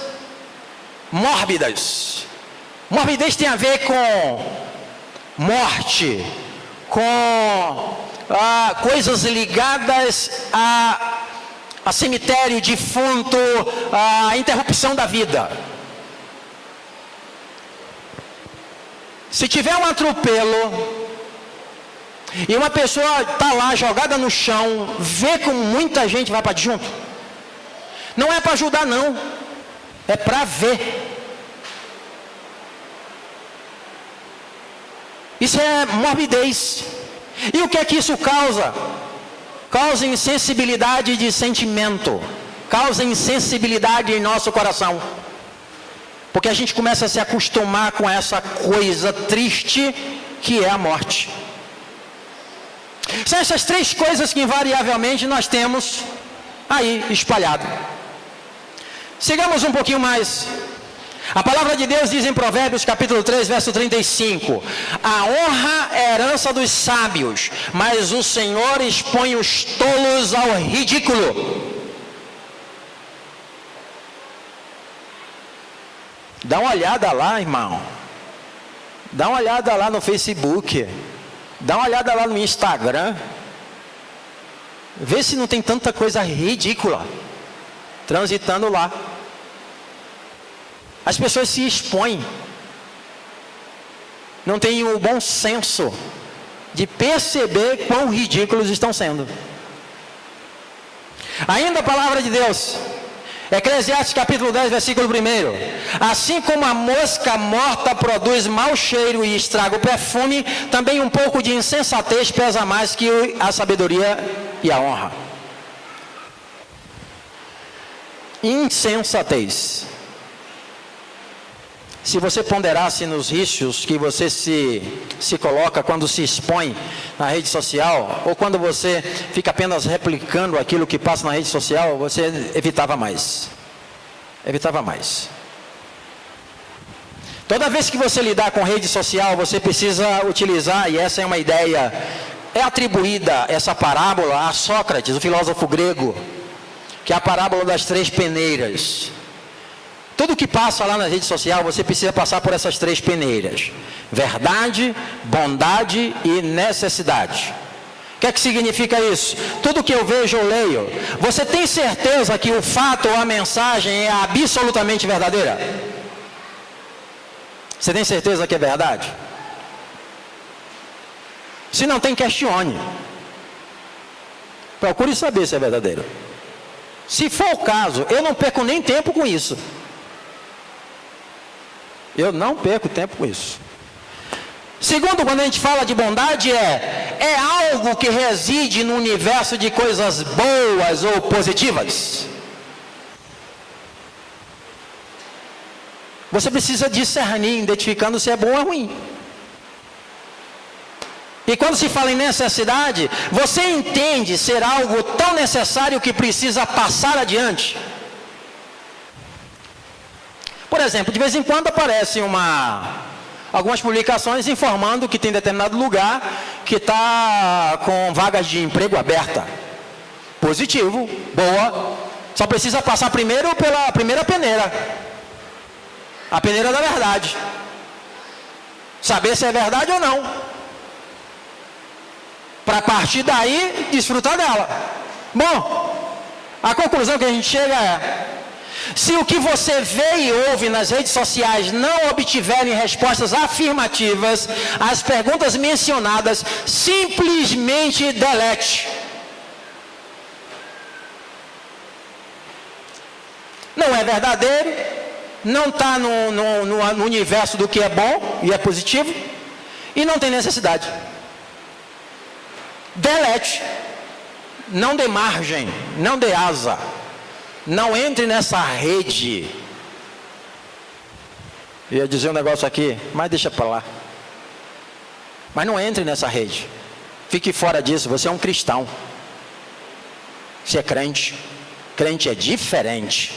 mórbidas. Morbidez tem a ver com morte, com coisas ligadas a cemitério, defunto, a interrupção da vida. Se tiver um atropelo e uma pessoa está lá jogada no chão, vê como muita gente vai para junto, não é para ajudar não, é para ver. Isso é morbidez. E o que é que isso causa? Causa insensibilidade de sentimento, causa insensibilidade em nosso coração, porque a gente começa a se acostumar com essa coisa triste que é a morte. São essas 3 coisas que invariavelmente nós temos aí espalhado. Sigamos um pouquinho mais. A palavra de Deus diz em Provérbios capítulo 3, verso 35: a honra é herança dos sábios, mas o Senhor expõe os tolos ao ridículo. Dá uma olhada lá, irmão. Dá uma olhada lá no Facebook. Dá uma olhada lá no Instagram. Vê se não tem tanta coisa ridícula transitando lá. As pessoas se expõem. Não têm o bom senso de perceber quão ridículos estão sendo. Ainda a palavra de Deus, Eclesiastes capítulo 10, versículo 1: assim como a mosca morta produz mau cheiro e estraga o perfume, também um pouco de insensatez pesa mais que a sabedoria e a honra. Insensatez. Se você ponderasse nos riscos que você se coloca quando se expõe na rede social, ou quando você fica apenas replicando aquilo que passa na rede social, você evitava mais. Evitava mais. Toda vez que você lidar com rede social, você precisa utilizar, e essa é uma ideia, é atribuída essa parábola a Sócrates, o filósofo grego, que é a parábola das 3 peneiras. Tudo que passa lá na rede social, você precisa passar por essas 3 peneiras: verdade, bondade e necessidade. O que é que significa isso? Tudo que eu vejo, eu leio. Você tem certeza que o fato ou a mensagem é absolutamente verdadeira? Você tem certeza que é verdade? Se não tem, questione. Procure saber se é verdadeiro. Se for o caso, eu não perco nem tempo com isso. Eu não perco tempo com isso. Segundo, quando a gente fala de bondade, é algo que reside no universo de coisas boas ou positivas. Você precisa discernir, identificando se é bom ou ruim. E quando se fala em necessidade, você entende ser algo tão necessário que precisa passar adiante. Por exemplo, de vez em quando aparecem algumas publicações informando que tem determinado lugar que está com vagas de emprego aberta. Positivo, boa. Só precisa passar primeiro pela primeira peneira. A peneira da verdade. Saber se é verdade ou não. Para partir daí, desfrutar dela. Bom, a conclusão que a gente chega é: se o que você vê e ouve nas redes sociais não obtiverem respostas afirmativas às perguntas mencionadas, simplesmente delete. Não é verdadeiro, não está no universo do que é bom e é positivo, e não tem necessidade. Delete. Não dê margem, não dê asa. Não entre nessa rede. Eu ia dizer um negócio aqui, mas deixa para lá. Mas não entre nessa rede. Fique fora disso, você é um cristão. Você é crente. Crente é diferente.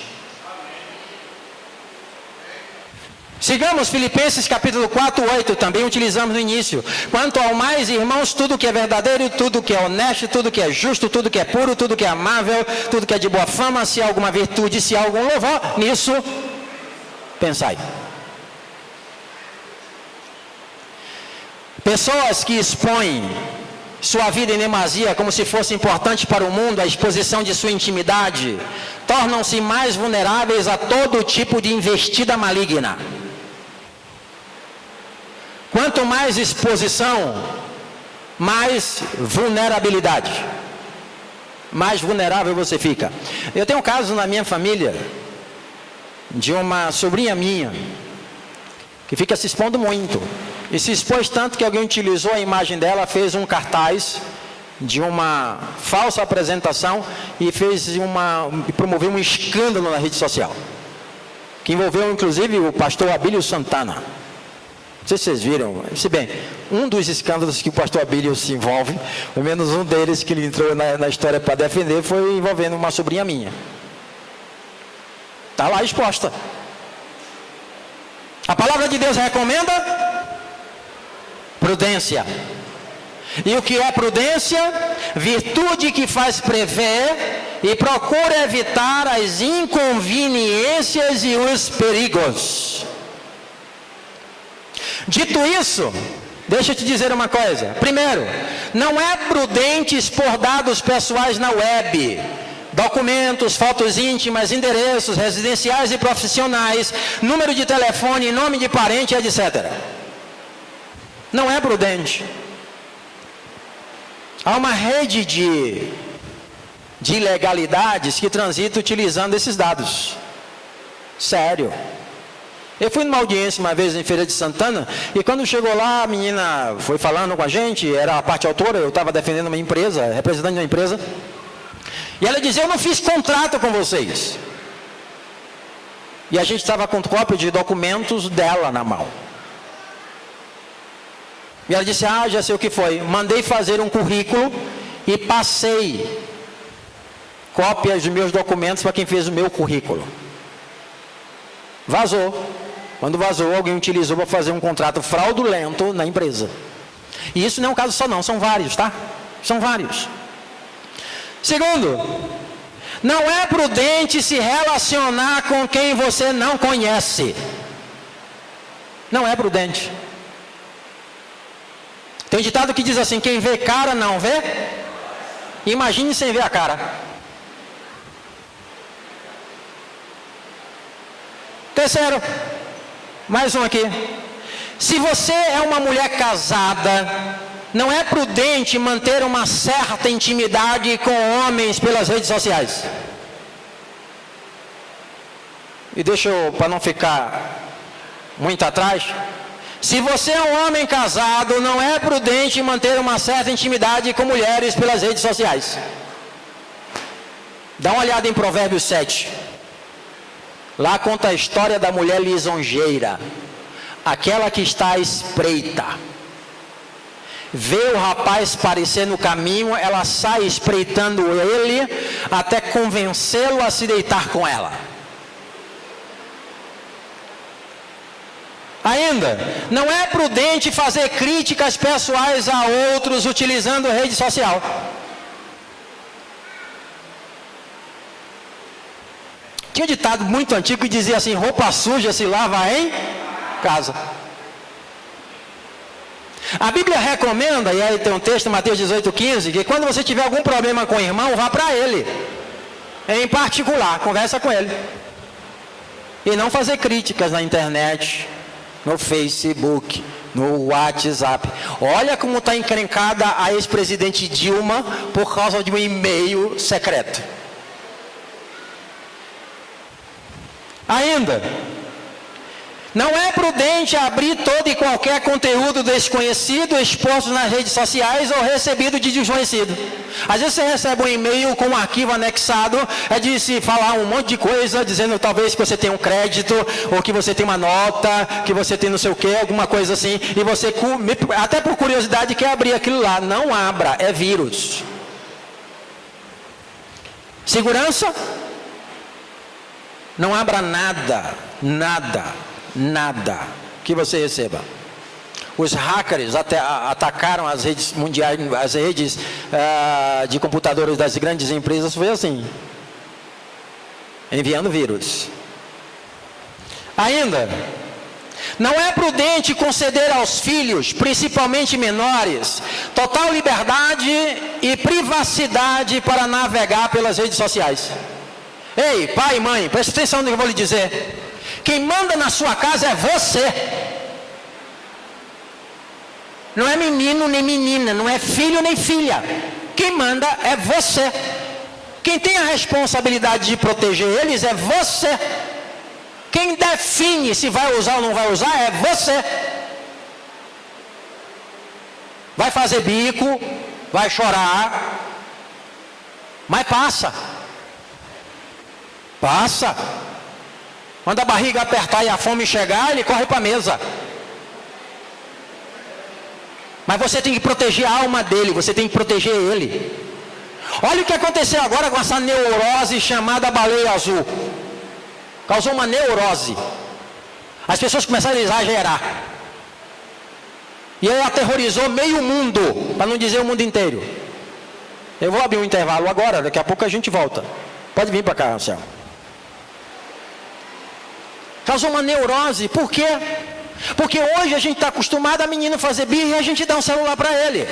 Sigamos Filipenses capítulo 4, 8, também utilizamos no início. Quanto ao mais, irmãos, tudo que é verdadeiro, tudo que é honesto, tudo que é justo, tudo que é puro, tudo que é amável, tudo que é de boa fama, se há alguma virtude, se há algum louvor, nisso pensai. Pessoas que expõem sua vida em demasia como se fosse importante para o mundo, a exposição de sua intimidade, tornam-se mais vulneráveis a todo tipo de investida maligna. Quanto mais exposição, mais vulnerabilidade. Mais vulnerável você fica. Eu tenho um caso na minha família, de uma sobrinha minha, que fica se expondo muito. E se expôs tanto que alguém utilizou a imagem dela, fez um cartaz de uma falsa apresentação e promoveu um escândalo na rede social. Que envolveu inclusive o pastor Abílio Santana. Não sei se vocês viram, se bem, um dos escândalos que o pastor Abílio se envolve, pelo menos um deles que ele entrou na história para defender, foi envolvendo uma sobrinha minha. Está lá exposta. A palavra de Deus recomenda prudência. E o que é prudência? Virtude que faz prever e procura evitar as inconveniências e os perigos. Dito isso, deixa eu te dizer uma coisa. Primeiro, não é prudente expor dados pessoais na web. Documentos, fotos íntimas, endereços residenciais e profissionais, número de telefone, nome de parente, etc. Não é prudente. Há uma rede de ilegalidades que transita utilizando esses dados. Sério. Eu fui numa audiência uma vez em Feira de Santana, e quando chegou lá, a menina foi falando com a gente, era a parte autora, eu estava defendendo uma empresa, representante de uma empresa, e ela dizia: eu não fiz contrato com vocês. E a gente estava com cópia de documentos dela na mão. E ela disse: já sei o que foi. Mandei fazer um currículo e passei cópias dos meus documentos para quem fez o meu currículo. Vazou. Quando vazou, alguém utilizou para fazer um contrato fraudulento na empresa. E isso não é um caso só não, são vários, tá? São vários. Segundo, não é prudente se relacionar com quem você não conhece. Não é prudente. Tem um ditado que diz assim: quem vê cara não vê. Imagine sem ver a cara. Terceiro, mais um aqui. Se você é uma mulher casada, não é prudente manter uma certa intimidade com homens pelas redes sociais. E deixa eu, para não ficar muito atrás, se você é um homem casado, não é prudente manter uma certa intimidade com mulheres pelas redes sociais. Dá uma olhada em Provérbios 7. Lá conta a história da mulher lisonjeira, aquela que está à espreita. Vê o rapaz parecer no caminho, ela sai espreitando ele até convencê-lo a se deitar com ela. Ainda, não é prudente fazer críticas pessoais a outros utilizando rede social. Tinha um ditado muito antigo que dizia assim: roupa suja se lava em casa. A Bíblia recomenda, e aí tem um texto, Mateus 18,15, que quando você tiver algum problema com o irmão, vá para ele, em particular, conversa com ele. E não fazer críticas na internet, no Facebook, no WhatsApp. Olha como está encrencada a ex-presidente Dilma por causa de um e-mail secreto. Ainda, não é prudente abrir todo e qualquer conteúdo desconhecido exposto nas redes sociais ou recebido de desconhecido. Às vezes você recebe um e-mail com um arquivo anexado, é de se falar um monte de coisa, dizendo talvez que você tem um crédito, ou que você tem uma nota, que você tem não sei o que, alguma coisa assim, e você, até por curiosidade, quer abrir aquilo lá. Não abra, é vírus. Segurança? Não abra nada que você receba. Os hackers atacaram as redes mundiais, as redes de computadores das grandes empresas, foi assim, enviando vírus. Ainda, não é prudente conceder aos filhos, principalmente menores, total liberdade e privacidade para navegar pelas redes sociais. Ei, pai e mãe, preste atenção no que eu vou lhe dizer. Quem manda na sua casa é você. Não é menino nem menina, não é filho nem filha. Quem manda é você. Quem tem a responsabilidade de proteger eles é você. Quem define se vai usar ou não vai usar é você. Vai fazer bico, vai chorar, mas passa. Passa. Quando a barriga apertar e a fome chegar, ele corre para a mesa. Mas você tem que proteger a alma dele, você tem que proteger ele. Olha o que aconteceu agora com essa neurose chamada baleia azul. Causou uma neurose. As pessoas começaram a exagerar. E aí aterrorizou meio mundo, para não dizer o mundo inteiro. Eu vou abrir um intervalo agora, daqui a pouco a gente volta. Pode vir para cá, Anselmo. Causou uma neurose, por quê? Porque hoje a gente está acostumado a menino fazer birra e a gente dá um celular para ele.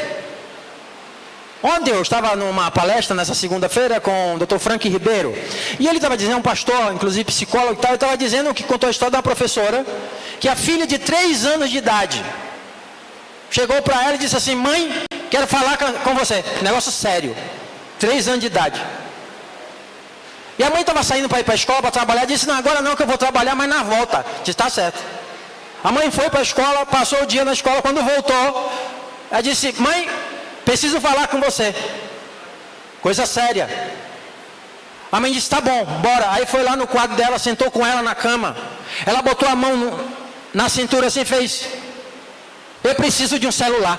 Ontem eu estava numa palestra, nessa segunda-feira, com o Dr. Frank Ribeiro, e ele estava dizendo, um pastor, inclusive psicólogo e tal, ele estava dizendo que contou a história da professora, que a filha de 3 anos de idade chegou para ela e disse assim: mãe, quero falar com você, negócio sério, 3 anos de idade. E a mãe estava saindo para ir para a escola, para trabalhar, disse: não, agora não, que eu vou trabalhar, mas na volta. Disse: está certo. A mãe foi para a escola, passou o dia na escola, quando voltou, ela disse: mãe, preciso falar com você. Coisa séria. A mãe disse: tá bom, bora. Aí foi lá no quarto dela, sentou com ela na cama. Ela botou a mão na cintura assim e fez: eu preciso de um celular.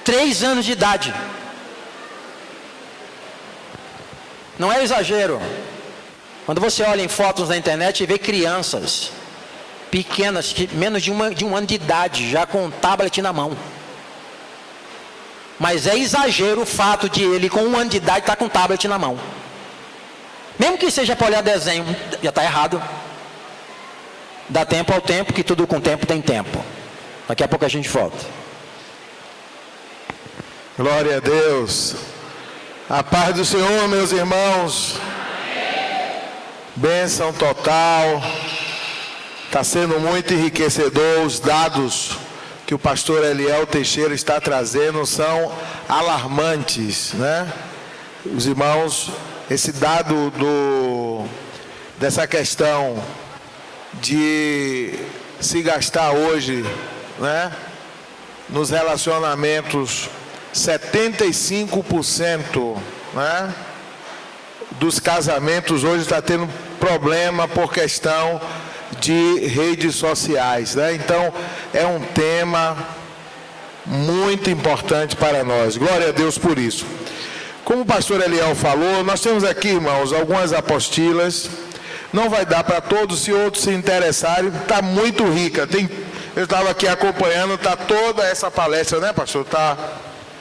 3 anos de idade. Não é exagero. Quando você olha em fotos na internet e vê crianças pequenas, menos de um ano de idade, já com um tablet na mão. Mas é exagero o fato de ele com 1 ano de idade estar com um tablet na mão. Mesmo que seja para olhar desenho, já está errado. Dá tempo ao tempo, que tudo com tempo tem tempo. Daqui a pouco a gente volta. Glória a Deus. A paz do Senhor, meus irmãos. Bênção total. Está sendo muito enriquecedor. Os dados que o pastor Eliel Teixeira está trazendo são alarmantes, né? Os irmãos, esse dado dessa questão de se gastar hoje, né, nos relacionamentos, 75%, né, dos casamentos hoje está tendo problema por questão de redes sociais, né? Então é um tema muito importante para nós. Glória a Deus por isso. Como o pastor Eliel falou, nós temos aqui, irmãos, algumas apostilas. Não vai dar para todos, se outros se interessarem, está muito rica. Eu estava aqui acompanhando, está toda essa palestra, né, pastor? Tá,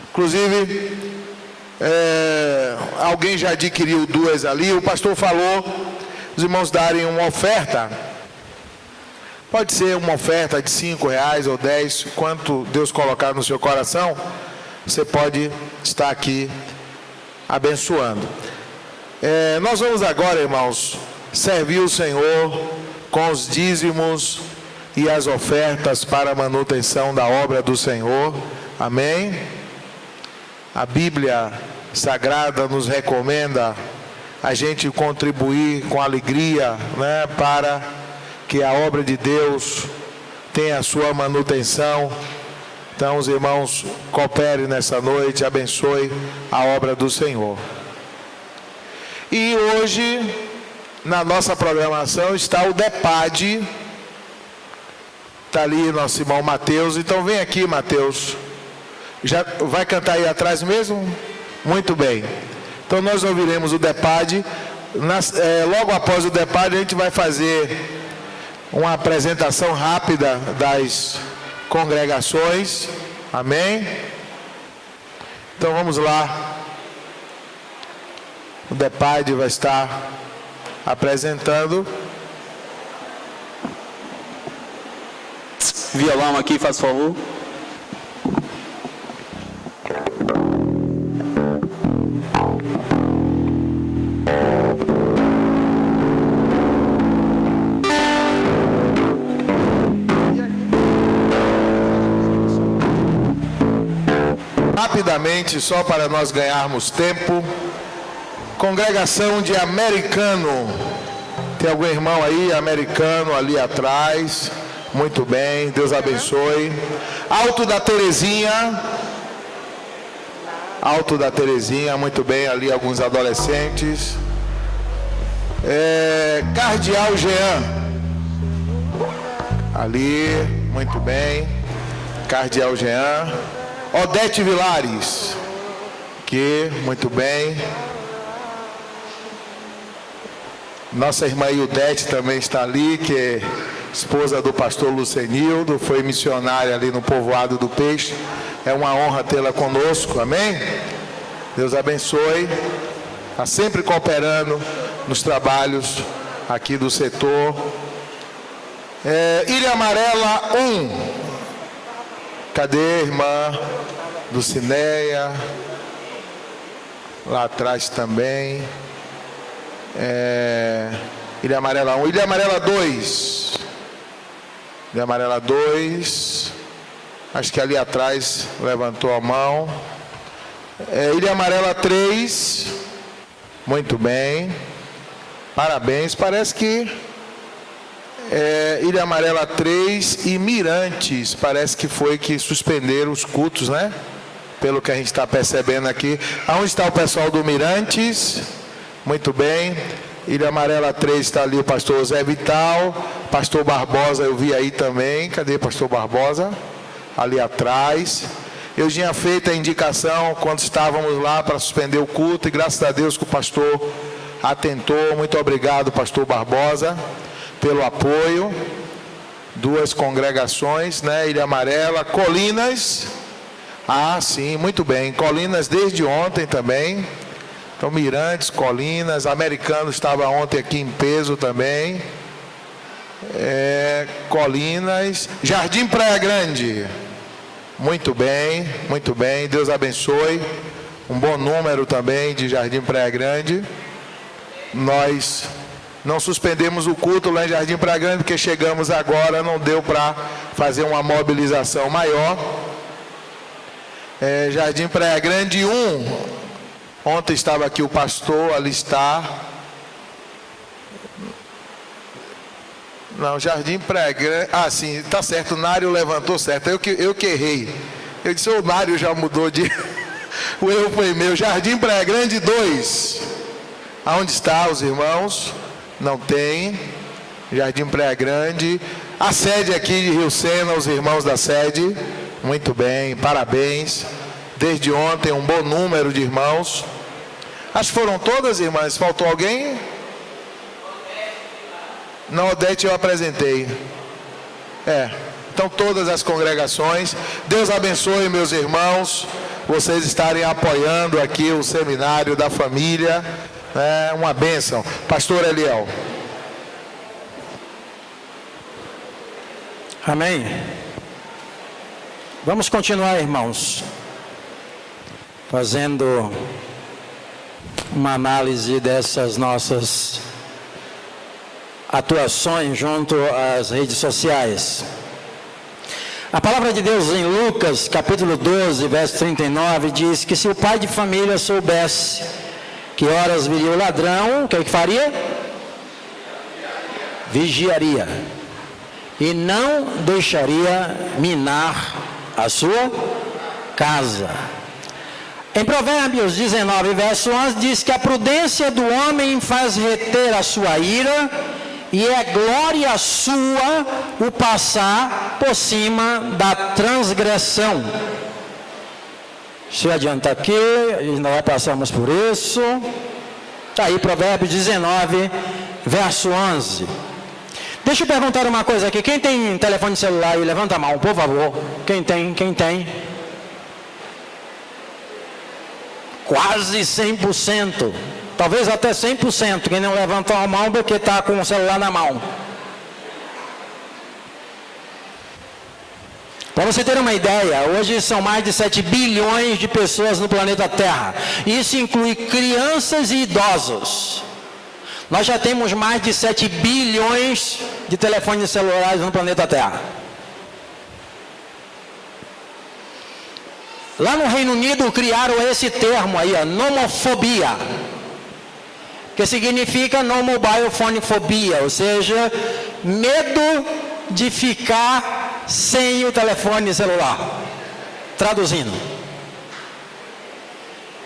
inclusive, alguém já adquiriu 2 ali. O pastor falou, os irmãos darem uma oferta. Pode ser uma oferta de R$5 ou 10, quanto Deus colocar no seu coração, você pode estar aqui abençoando. Nós vamos agora, irmãos, servir o Senhor com os dízimos e as ofertas para a manutenção da obra do Senhor. Amém? A Bíblia Sagrada nos recomenda a gente contribuir com alegria, né, para que a obra de Deus tenha a sua manutenção. Então, os irmãos, cooperem nessa noite, abençoe a obra do Senhor. E hoje, na nossa programação, está o DEPAD. Está ali nosso irmão Mateus. Então, vem aqui, Mateus. Já vai cantar aí atrás mesmo? Muito bem. Então, nós ouviremos o DEPAD. Logo após o DEPAD, a gente vai fazer uma apresentação rápida das congregações. Amém? Então vamos lá. O DEPAD vai estar apresentando. Violão aqui, faz favor. Rapidamente, só para nós ganharmos tempo. Congregação de Americano. Tem algum irmão aí, americano, ali atrás? Muito bem, Deus abençoe. Alto da Terezinha. Alto da Terezinha, muito bem, ali alguns adolescentes. Cardeal Jean. Ali, muito bem. Cardeal Jean. Odete Vilares, que, muito bem. Nossa irmã Ildete também está ali, que é esposa do pastor Lucenildo, foi missionária ali no povoado do Peixe. É uma honra tê-la conosco, amém? Deus abençoe. Está sempre cooperando nos trabalhos aqui do setor. Ilha Amarela 1. Cadê a irmã Dulcineia? Lá atrás também. Ilha Amarela 1. Ilha Amarela 2. Ilha Amarela 2. Acho que ali atrás levantou a mão. Ilha Amarela 3. Muito bem. Parabéns. Parece que Ilha Amarela 3 e Mirantes, parece que foi que suspenderam os cultos, né? Pelo que a gente está percebendo aqui. Aonde está o pessoal do Mirantes? Muito bem. Ilha Amarela 3 está ali o pastor Zé Vital. Pastor Barbosa eu vi aí também. Cadê o pastor Barbosa? Ali atrás. Eu tinha feito a indicação quando estávamos lá para suspender o culto, e graças a Deus que o pastor atentou. Muito obrigado, pastor Barbosa, pelo apoio. 2 congregações, né? Ilha Amarela, Colinas. Sim, muito bem. Colinas desde ontem também. Então, Mirantes, Colinas, Americano estava ontem aqui em peso também. Colinas, Jardim Praia Grande. Muito bem, muito bem. Deus abençoe. Um bom número também de Jardim Praia Grande. Nós não suspendemos o culto lá em Jardim Praia Grande, porque chegamos agora, não deu para fazer uma mobilização maior. Jardim Praia Grande 1. Ontem estava aqui o pastor, ali está. Não, Jardim Praia Grande. Sim, está certo, o Nário levantou certo. Eu que errei. Eu disse, o Nário já mudou de. O erro foi meu. Jardim Praia Grande 2. Aonde está os irmãos? Não tem. Jardim Praia Grande. A sede aqui de Rio Sena, os irmãos da sede. Muito bem, parabéns. Desde ontem, um bom número de irmãos. Acho que foram todas, irmãs. Faltou alguém? Na Odete eu apresentei. Então todas as congregações. Deus abençoe, meus irmãos, vocês estarem apoiando aqui o seminário da família. É uma bênção. Pastor Eliel. Amém. Vamos continuar, irmãos, fazendo uma análise dessas nossas atuações junto às redes sociais. A palavra de Deus em Lucas, capítulo 12, verso 39, diz que se o pai de família soubesse que horas viria o ladrão, o que faria? Vigiaria. E não deixaria minar a sua casa. Em Provérbios 19, verso 11, diz que a prudência do homem faz reter a sua ira, e é glória sua o passar por cima da transgressão. Se adianta aqui, nós passamos por isso. Está aí Provérbios 19, verso 11. Deixa eu perguntar uma coisa aqui. Quem tem telefone celular aí? Levanta a mão, por favor. Quem tem? Quem tem? Quase 100%. Talvez até 100%. Quem não levantou a mão porque está com o celular na mão. Para você ter uma ideia, hoje são mais de 7 bilhões de pessoas no planeta Terra. Isso inclui crianças e idosos. Nós já temos mais de 7 bilhões de telefones celulares no planeta Terra. Lá no Reino Unido criaram esse termo aí, nomofobia, que significa no mobile phone phobia, ou seja, medo de ficar sem o telefone celular. Traduzindo.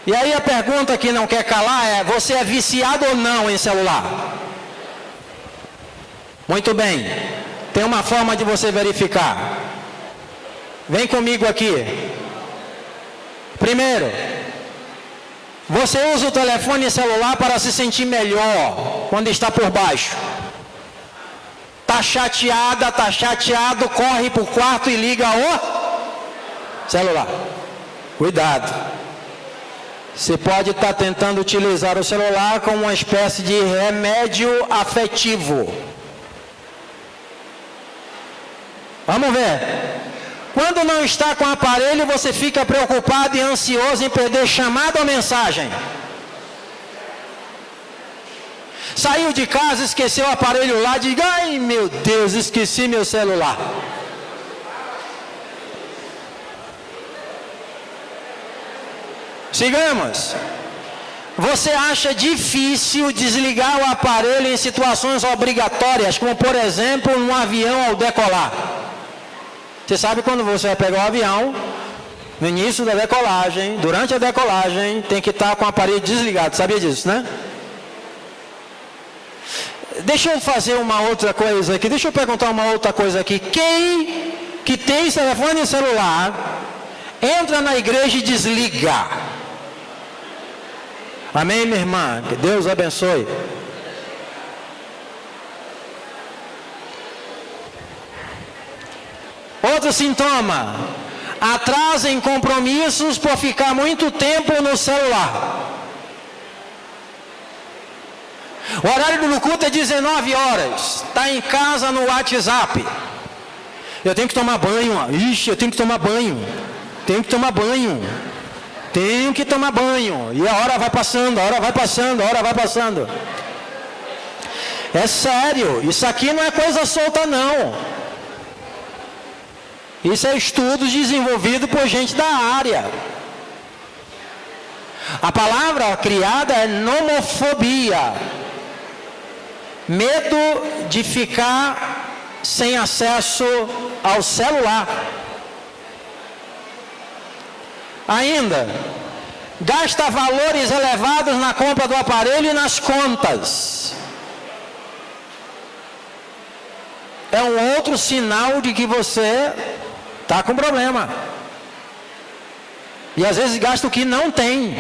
E aí a pergunta que não quer calar é: você é viciado ou não em celular? Muito bem. Tem uma forma de você verificar. Vem comigo aqui. Primeiro, você usa o telefone celular para se sentir melhor quando está por baixo. Está chateada, está chateado, corre para o quarto e liga o celular. Cuidado. Você pode estar tentando utilizar o celular como uma espécie de remédio afetivo. Vamos ver. Quando não está com o aparelho, você fica preocupado e ansioso em perder chamada ou mensagem. Saiu de casa, esqueceu o aparelho lá, diga: ai meu Deus, esqueci meu celular. Sigamos. Você acha difícil desligar o aparelho em situações obrigatórias, como por exemplo, num avião ao decolar? Você sabe quando você vai pegar o avião, no início da decolagem, durante a decolagem, tem que estar com o aparelho desligado. Sabia disso, né? Deixa eu fazer uma outra coisa aqui. Deixa eu perguntar uma outra coisa aqui. Quem que tem telefone celular, entra na igreja e desliga? Amém, minha irmã? Que Deus abençoe. Outro sintoma: atrasa em compromissos por ficar muito tempo no celular. O horário do culto é 19 horas. Está em casa no WhatsApp. Eu tenho que tomar banho. Ixi, eu tenho que tomar banho. Tenho que tomar banho. Tenho que tomar banho. E a hora vai passando, a hora vai passando, a hora vai passando. É sério. Isso aqui não é coisa solta, não. Isso é estudo desenvolvido por gente da área. A palavra criada é nomofobia. Medo de ficar sem acesso ao celular. Ainda, gasta valores elevados na compra do aparelho e nas contas. É um outro sinal de que você está com problema. E às vezes gasta o que não tem.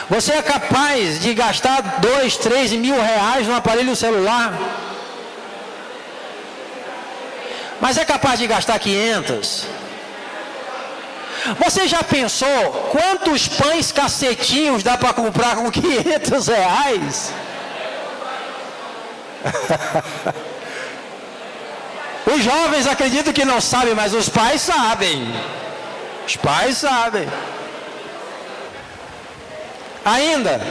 Você é capaz de gastar 2, 3 mil reais no aparelho celular? Mas é capaz de gastar 500? Você já pensou quantos pães cacetinhos dá para comprar com 500 reais? Os jovens acreditam que não sabem, mas os pais sabem. Os pais sabem. Ainda,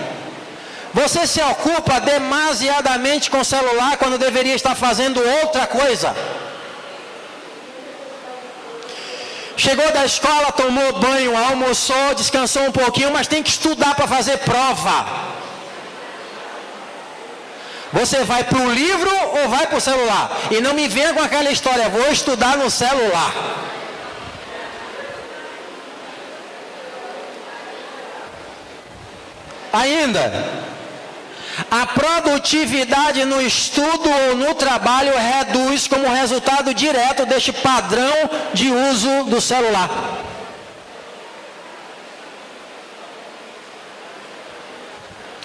você se ocupa demasiadamente com o celular quando deveria estar fazendo outra coisa. Chegou da escola, tomou banho, almoçou, descansou um pouquinho, mas tem que estudar para fazer prova. Você vai para o livro ou vai para o celular? E não me venha com aquela história, vou estudar no celular. Ainda, a produtividade no estudo ou no trabalho reduz como resultado direto deste padrão de uso do celular.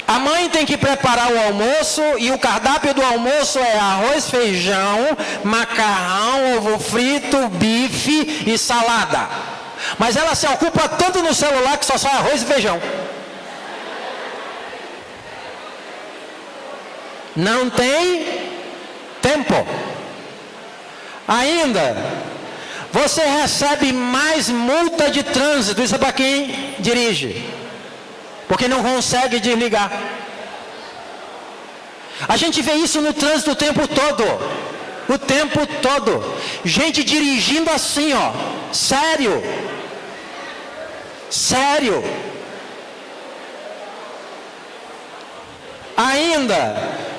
A mãe tem que preparar o almoço e o cardápio do almoço é arroz, feijão, macarrão, ovo frito, bife e salada. Mas ela se ocupa tanto no celular que só sai arroz e feijão. Não tem tempo. Ainda, você recebe mais multa de trânsito, isso é para quem dirige, porque não consegue desligar. A gente vê isso no trânsito o tempo todo. O tempo todo. Gente dirigindo assim, ó. Sério. Sério. Ainda,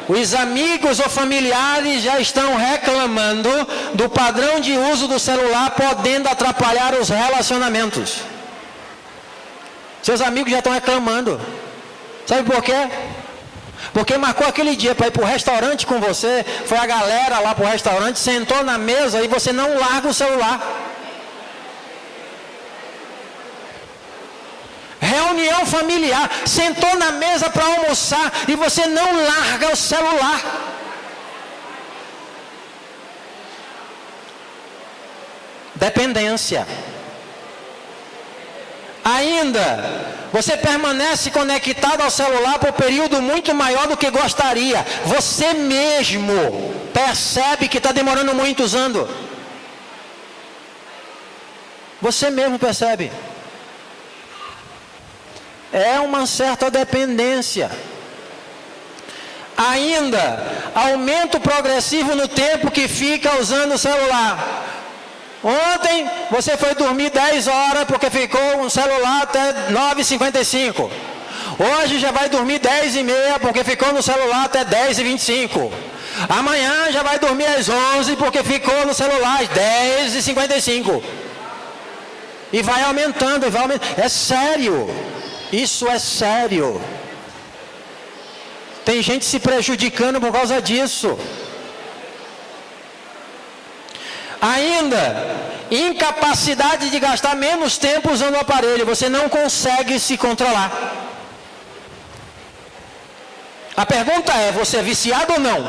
os amigos ou familiares já estão reclamando do padrão de uso do celular, podendo atrapalhar os relacionamentos. Seus amigos já estão reclamando. Sabe por quê? Porque marcou aquele dia para ir para o restaurante com você, foi a galera lá para o restaurante, sentou na mesa e você não larga o celular. Reunião familiar, sentou na mesa para almoçar e você não larga o celular. Dependência. Ainda, você permanece conectado ao celular por um período muito maior do que gostaria. Você mesmo percebe que está demorando muito usando. Você mesmo percebe. É uma certa dependência. Ainda, aumento progressivo no tempo que fica usando o celular. Ontem você foi dormir 10 horas porque ficou no celular até 9h55. Hoje já vai dormir 10h30 porque ficou no celular até 10h25. Amanhã já vai dormir às 11 porque ficou no celular às 10h55. E vai aumentando, vai aumentando. É sério. Isso é sério. Tem gente se prejudicando por causa disso. Ainda, incapacidade de gastar menos tempo usando o aparelho. Você não consegue se controlar. A pergunta é, você é viciado ou não?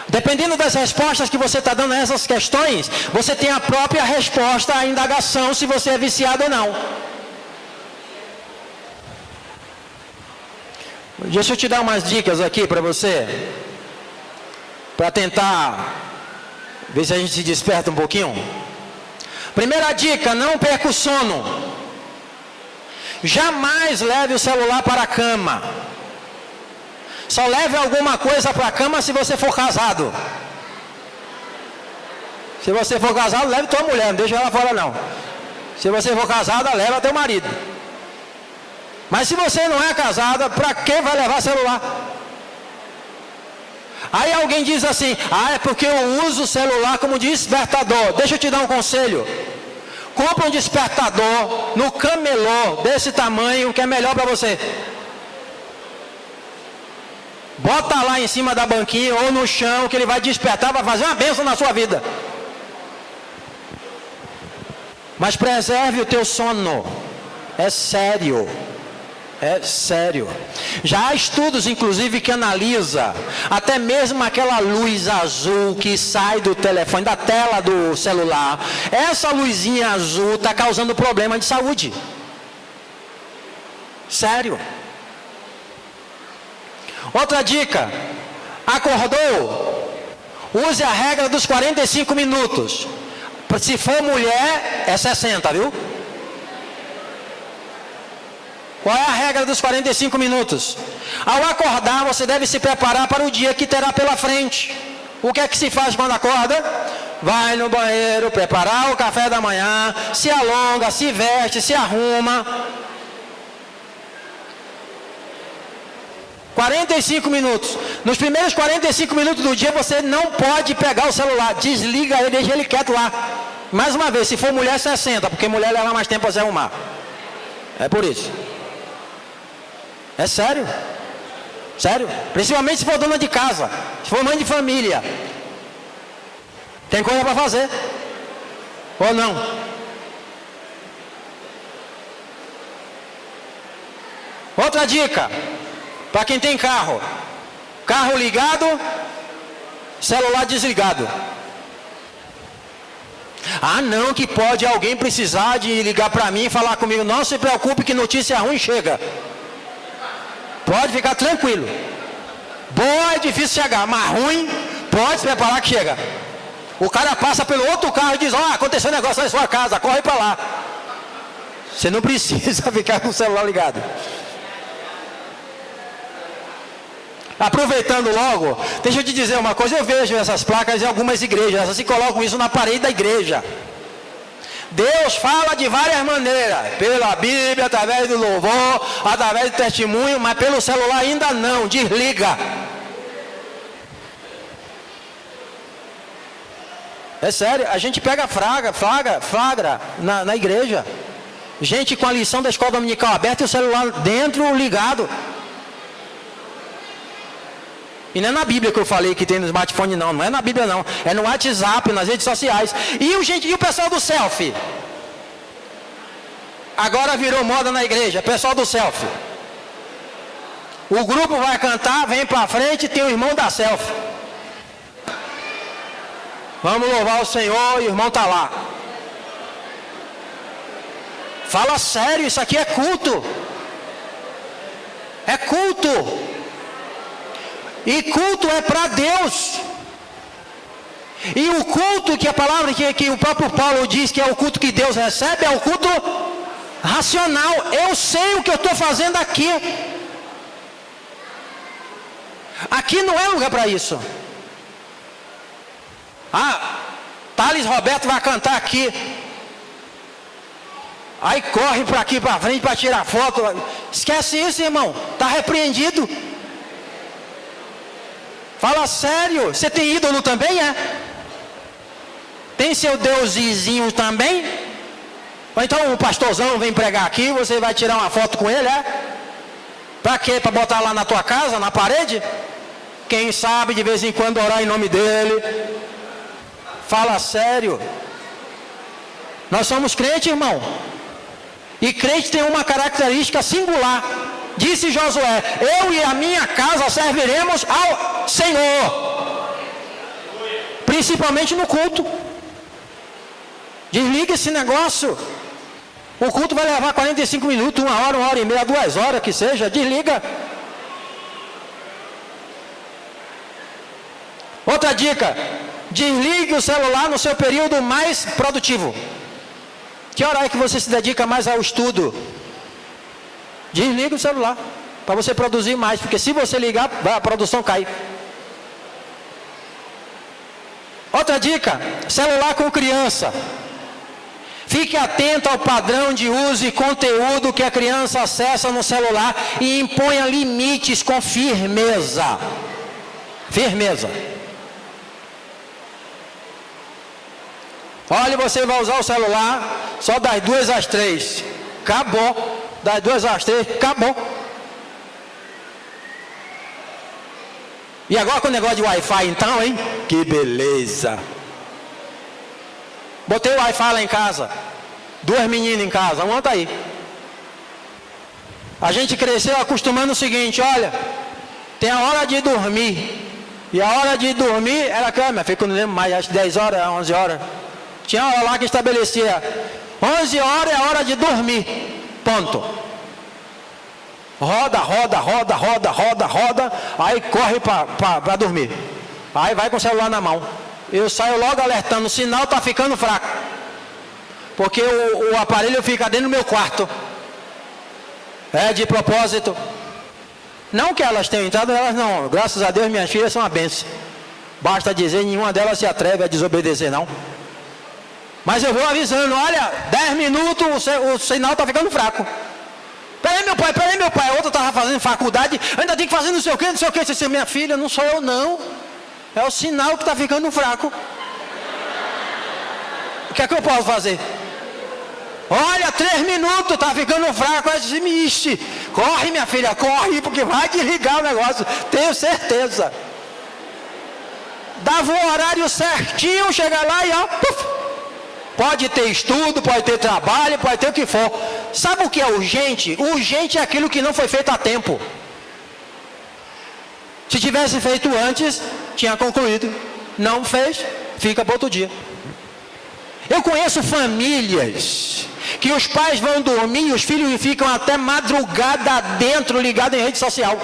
Dependendo das respostas que você está dando a essas questões, você tem a própria resposta à indagação se você é viciado ou não. Deixa eu te dar umas dicas aqui para você, para tentar ver se a gente se desperta um pouquinho. Primeira dica, não perca o sono. Jamais leve o celular para a cama. Só leve alguma coisa para a cama se você for casado. Se você for casado, leve tua mulher, não deixa ela fora não. Se você for casada, leva teu marido. Mas se você não é casada, para que vai levar celular? Aí alguém diz assim, é porque eu uso o celular como despertador. Deixa eu te dar um conselho. Compra um despertador no camelô desse tamanho, que é melhor para você. Bota lá em cima da banquinha ou no chão, que ele vai despertar, vai fazer uma bênção na sua vida. Mas preserve o teu sono. É sério. É sério. Já há estudos, inclusive, que analisa até mesmo aquela luz azul que sai do telefone, da tela do celular. Essa luzinha azul está causando problema de saúde. Sério. Outra dica. Acordou? Use a regra dos 45 minutos. Se for mulher, é 60, viu? Qual é a regra dos 45 minutos? Ao acordar, você deve se preparar para o dia que terá pela frente. O que é que se faz quando acorda? Vai no banheiro, preparar o café da manhã, se alonga, se veste, se arruma. 45 minutos. Nos primeiros 45 minutos do dia, você não pode pegar o celular. Desliga ele, deixa ele quieto lá. Mais uma vez, se for mulher, 60, porque mulher leva mais tempo a se arrumar. É por isso. É sério. Sério. Principalmente se for dona de casa. Se for mãe de família. Tem coisa para fazer. Ou não? Outra dica. Para quem tem carro. Carro ligado, celular desligado. Ah, não, que pode alguém precisar de ligar para mim e falar comigo. Não se preocupe que notícia ruim chega. Pode ficar tranquilo. Boa é difícil chegar, mas ruim, pode se preparar que chega. O cara passa pelo outro carro e diz, ó, aconteceu um negócio na sua casa, corre para lá. Você não precisa ficar com o celular ligado. Aproveitando logo, deixa eu te dizer uma coisa, eu vejo essas placas em algumas igrejas, elas se colocam isso na parede da igreja. Deus fala de várias maneiras, pela Bíblia, através do louvor, através do testemunho, mas pelo celular ainda não, desliga. É sério, a gente pega flagra na igreja. Gente com a lição da escola dominical aberta e o celular dentro ligado. E não é na Bíblia que eu falei que tem no smartphone, não é na Bíblia não, é no WhatsApp, nas redes sociais. E o pessoal do selfie? Agora virou moda na igreja, pessoal do selfie. O grupo vai cantar, vem pra frente, tem o irmão da selfie. Vamos louvar o Senhor, e o irmão tá lá. Fala sério, isso aqui é culto. É culto. E culto é para Deus. E o culto que a palavra que o próprio Paulo diz que é o culto que Deus recebe, é o culto racional. Eu sei o que eu estou fazendo aqui. Aqui não é lugar para isso. Ah, Thales Roberto vai cantar aqui. Aí corre para aqui para frente para tirar foto. Esquece isso, irmão. Está repreendido. Fala sério, você tem ídolo também, é? Tem seu deusezinho também? Ou então o pastorzão vem pregar aqui, você vai tirar uma foto com ele, é? Pra quê? Pra botar lá na tua casa, na parede? Quem sabe de vez em quando orar em nome dele. Fala sério. Nós somos crentes, irmão. E crente tem uma característica singular. Disse Josué, eu e a minha casa serviremos ao Senhor. Principalmente no culto. Desliga esse negócio. O culto vai levar 45 minutos, 1 hora e meia, 2 horas que seja. Desliga. Outra dica. Desligue o celular no seu período mais produtivo. Que hora é que você se dedica mais ao estudo? Desliga o celular, para você produzir mais, porque se você ligar, a produção cai. Outra dica, celular com criança. Fique atento ao padrão de uso e conteúdo que a criança acessa no celular e imponha limites com firmeza. Firmeza. Olha, você vai usar o celular só das 2 às 3. Acabou. Das 2 às 3, acabou. E agora com o negócio de Wi-Fi então, hein? Que beleza. Botei o Wi-Fi lá em casa. 2 meninas em casa, uma tá aí. A gente cresceu acostumando o seguinte, olha, tem a hora de dormir. E a hora de dormir era que, minha filha, eu não lembro mais, acho que 10 horas, 11 horas. Tinha hora lá que estabelecia, 11 horas é a hora de dormir. Ponto. Roda, aí corre para dormir. Aí vai com o celular na mão. Eu saio logo alertando, o sinal está ficando fraco. Porque o aparelho fica dentro do meu quarto. É de propósito. Não que elas tenham entrado, elas não. Graças a Deus, minhas filhas são uma bênção. Basta dizer, nenhuma delas se atreve a desobedecer, não. Mas eu vou avisando, olha, 10 minutos, o sinal está ficando fraco. Peraí, meu pai. A outra estava fazendo faculdade, ainda tem que fazer não sei o que. Você disse, minha filha, não sou eu, não. É o sinal que está ficando fraco. O que é que eu posso fazer? Olha, 3 minutos, está ficando fraco. Aí disse, ixi, corre, minha filha, corre, porque vai desligar o negócio. Tenho certeza. Dava o horário certinho, chega lá e ó, puf. Pode ter estudo, pode ter trabalho, pode ter o que for. Sabe o que é urgente? Urgente é aquilo que não foi feito a tempo. Se tivesse feito antes, tinha concluído. Não fez, fica para outro dia. Eu conheço famílias que os pais vão dormir e os filhos ficam até madrugada dentro, ligados em rede social.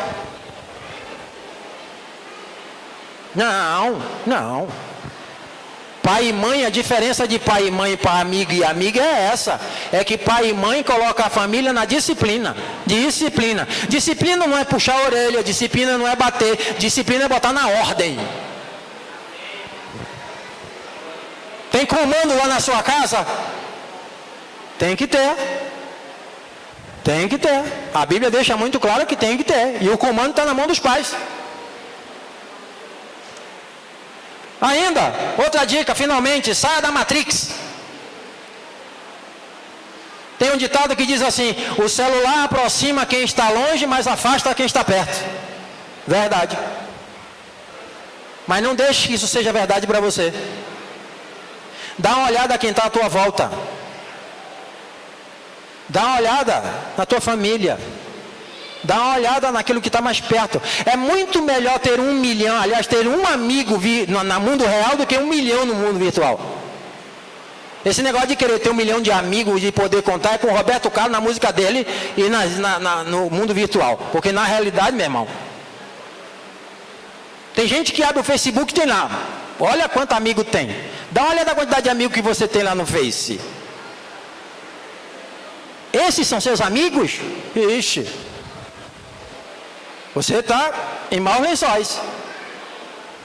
Não. Pai e mãe, a diferença de pai e mãe para amigo e amiga é essa. É que pai e mãe colocam a família na disciplina. Disciplina não é puxar a orelha, disciplina não é bater, disciplina é botar na ordem. Tem comando lá na sua casa? Tem que ter. A Bíblia deixa muito claro que tem que ter. E o comando está na mão dos pais. Ainda, outra dica, finalmente, saia da Matrix. Tem um ditado que diz assim, o celular aproxima quem está longe, mas afasta quem está perto. Verdade. Mas não deixe que isso seja verdade para você. Dá uma olhada a quem está à tua volta. Dá uma olhada na tua família. Dá uma olhada naquilo que está mais perto. É muito melhor ter 1 milhão, aliás, ter um amigo no mundo real do que 1 milhão no mundo virtual. Esse negócio de querer ter 1 milhão de amigos, de poder contar, é com o Roberto Carlos na música dele e no mundo virtual. Porque na realidade, meu irmão, tem gente que abre o Facebook e tem lá. Olha quanto amigo tem. Dá uma olhada na quantidade de amigos que você tem lá no Face. Esses são seus amigos? Ixi. Você está em maus lençóis.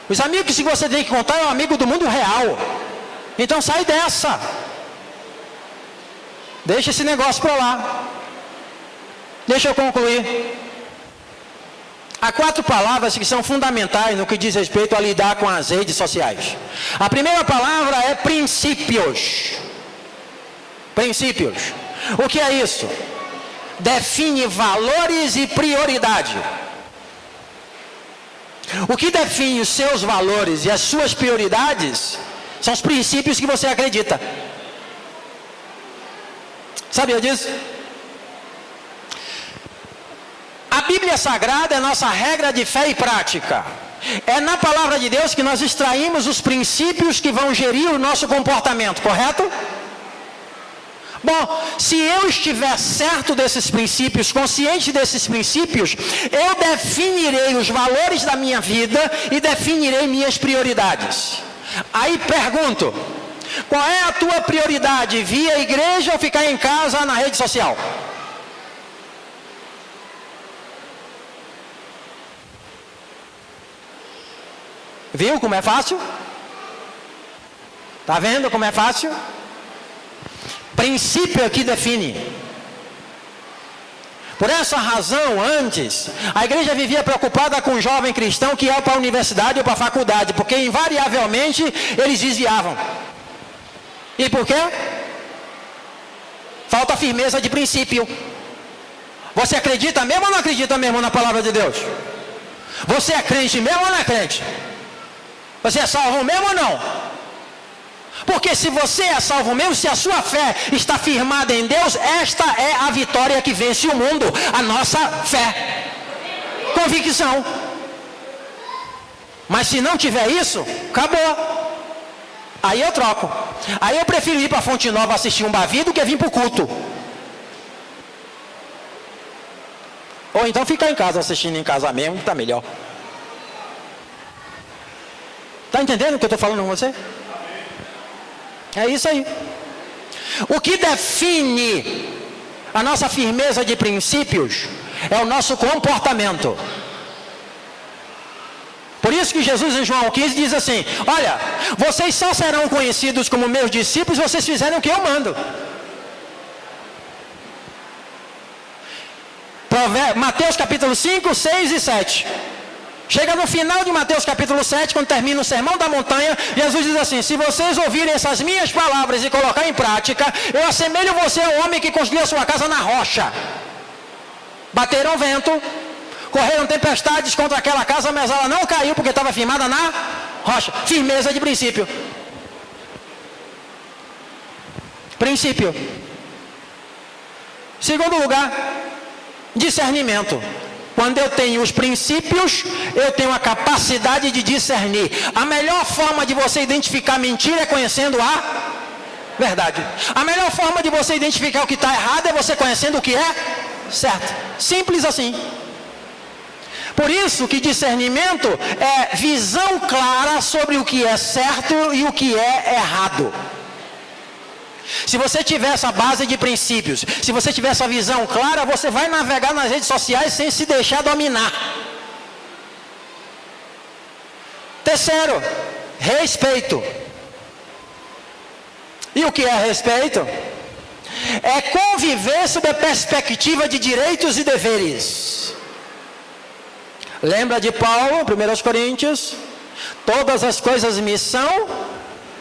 Os amigos que você tem que contar é um amigo do mundo real. Então sai dessa. Deixa esse negócio para lá. Deixa eu concluir. Há 4 palavras que são fundamentais no que diz respeito a lidar com as redes sociais. A primeira palavra é princípios. Princípios. O que é isso? Define valores e prioridade. O que define os seus valores e as suas prioridades são os princípios que você acredita. Sabia disso? A Bíblia Sagrada é nossa regra de fé e prática. É na palavra de Deus que nós extraímos os princípios que vão gerir o nosso comportamento, correto? Bom, se eu estiver certo desses princípios, consciente desses princípios, eu definirei os valores da minha vida e definirei minhas prioridades. Aí pergunto, qual é a tua prioridade? Vir à igreja ou ficar em casa na rede social? Viu como é fácil? Tá vendo como é fácil? Princípio aqui define. Por essa razão, antes, a igreja vivia preocupada com o jovem cristão que ia para a universidade ou para a faculdade, porque invariavelmente eles desviavam. E por quê? Falta firmeza de princípio. Você acredita mesmo ou não acredita mesmo na palavra de Deus? Você é crente mesmo ou não é crente? Você é salvo mesmo ou não? Porque se você é salvo mesmo, se a sua fé está firmada em Deus, esta é a vitória que vence o mundo, a nossa fé, convicção. Mas se não tiver isso, acabou. Aí eu troco. Aí eu prefiro ir para Fonte Nova assistir um Bavi do que vir para o culto. Ou então ficar em casa assistindo em casa mesmo, que está melhor. Está entendendo o que eu estou falando com você? É isso aí. O que define a nossa firmeza de princípios é o nosso comportamento. Por isso que Jesus em João 15 diz assim: olha, vocês só serão conhecidos como meus discípulos se vocês fizerem o que eu mando. Mateus capítulo 5, 6 e 7. Chega no final de Mateus capítulo 7, quando termina o sermão da montanha, Jesus diz assim: se vocês ouvirem essas minhas palavras e colocar em prática, eu assemelho você ao homem que construiu a sua casa na rocha. Bateram vento, correram tempestades contra aquela casa, mas ela não caiu porque estava firmada na rocha. Firmeza de princípio. Princípio. Segundo lugar, discernimento. Quando eu tenho os princípios, eu tenho a capacidade de discernir. A melhor forma de você identificar mentira é conhecendo a verdade. A melhor forma de você identificar o que está errado é você conhecendo o que é certo. Simples assim. Por isso que discernimento é visão clara sobre o que é certo e o que é errado. Se você tiver essa base de princípios, se você tiver essa visão clara, você vai navegar nas redes sociais sem se deixar dominar. Terceiro, respeito. E o que é respeito? É conviver sob a perspectiva de direitos e deveres. Lembra de Paulo, 1 Coríntios? Todas as coisas me são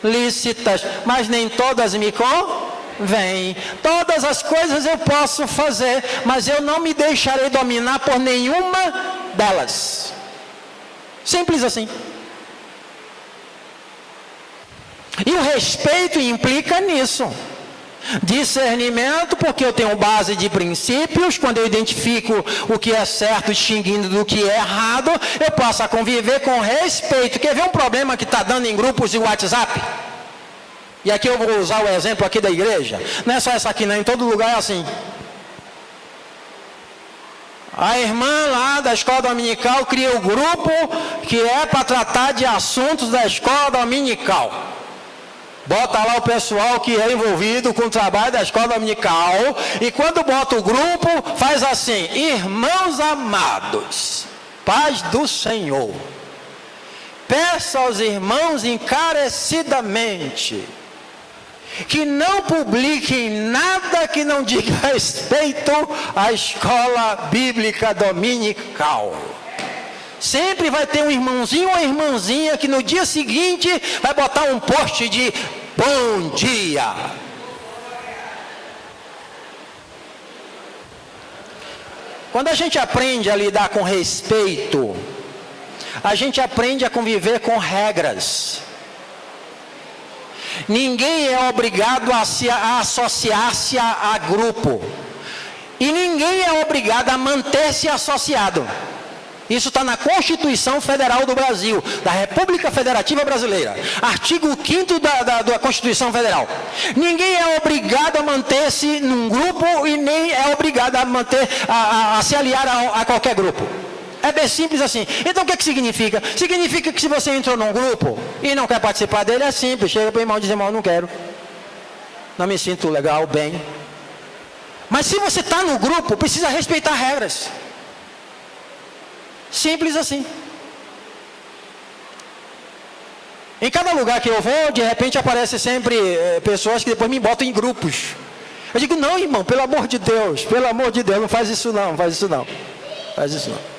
lícitas, mas nem todas me convêm. Todas as coisas eu posso fazer, mas eu não me deixarei dominar por nenhuma delas. Simples assim. E o respeito implica nisso. Discernimento, porque eu tenho base de princípios. Quando eu identifico o que é certo, distinguindo do que é errado, eu passo a conviver com respeito. Quer ver um problema que está dando em grupos de WhatsApp? E aqui eu vou usar o exemplo aqui da igreja. Não é só essa aqui não, em todo lugar é assim. A irmã lá da escola dominical cria o grupo que é para tratar de assuntos da escola dominical. Bota lá o pessoal que é envolvido com o trabalho da escola dominical. E quando bota o grupo, faz assim: irmãos amados, paz do Senhor, peço aos irmãos encarecidamente que não publiquem nada que não diga respeito à escola bíblica dominical. Sempre vai ter um irmãozinho ou uma irmãzinha que no dia seguinte vai botar um post de bom dia. Quando a gente aprende a lidar com respeito, a gente aprende a conviver com regras. Ninguém é obrigado a associar-se a grupo. E ninguém é obrigado a manter-se associado. Isso está na Constituição Federal do Brasil, da República Federativa Brasileira, artigo 5º da Constituição Federal. Ninguém é obrigado a manter-se num grupo e nem é obrigado a se aliar a qualquer grupo. É bem simples assim. Então o que significa? Significa que se você entrou num grupo e não quer participar dele, é simples. Chega para o irmão e diz: irmão, não quero. Não me sinto legal, bem. Mas se você está no grupo, precisa respeitar regras. Simples assim. Em cada lugar que eu vou, de repente aparecem sempre pessoas que depois me botam em grupos. Eu digo: não, irmão, pelo amor de Deus, não faz isso não, não faz isso não. Faz isso não.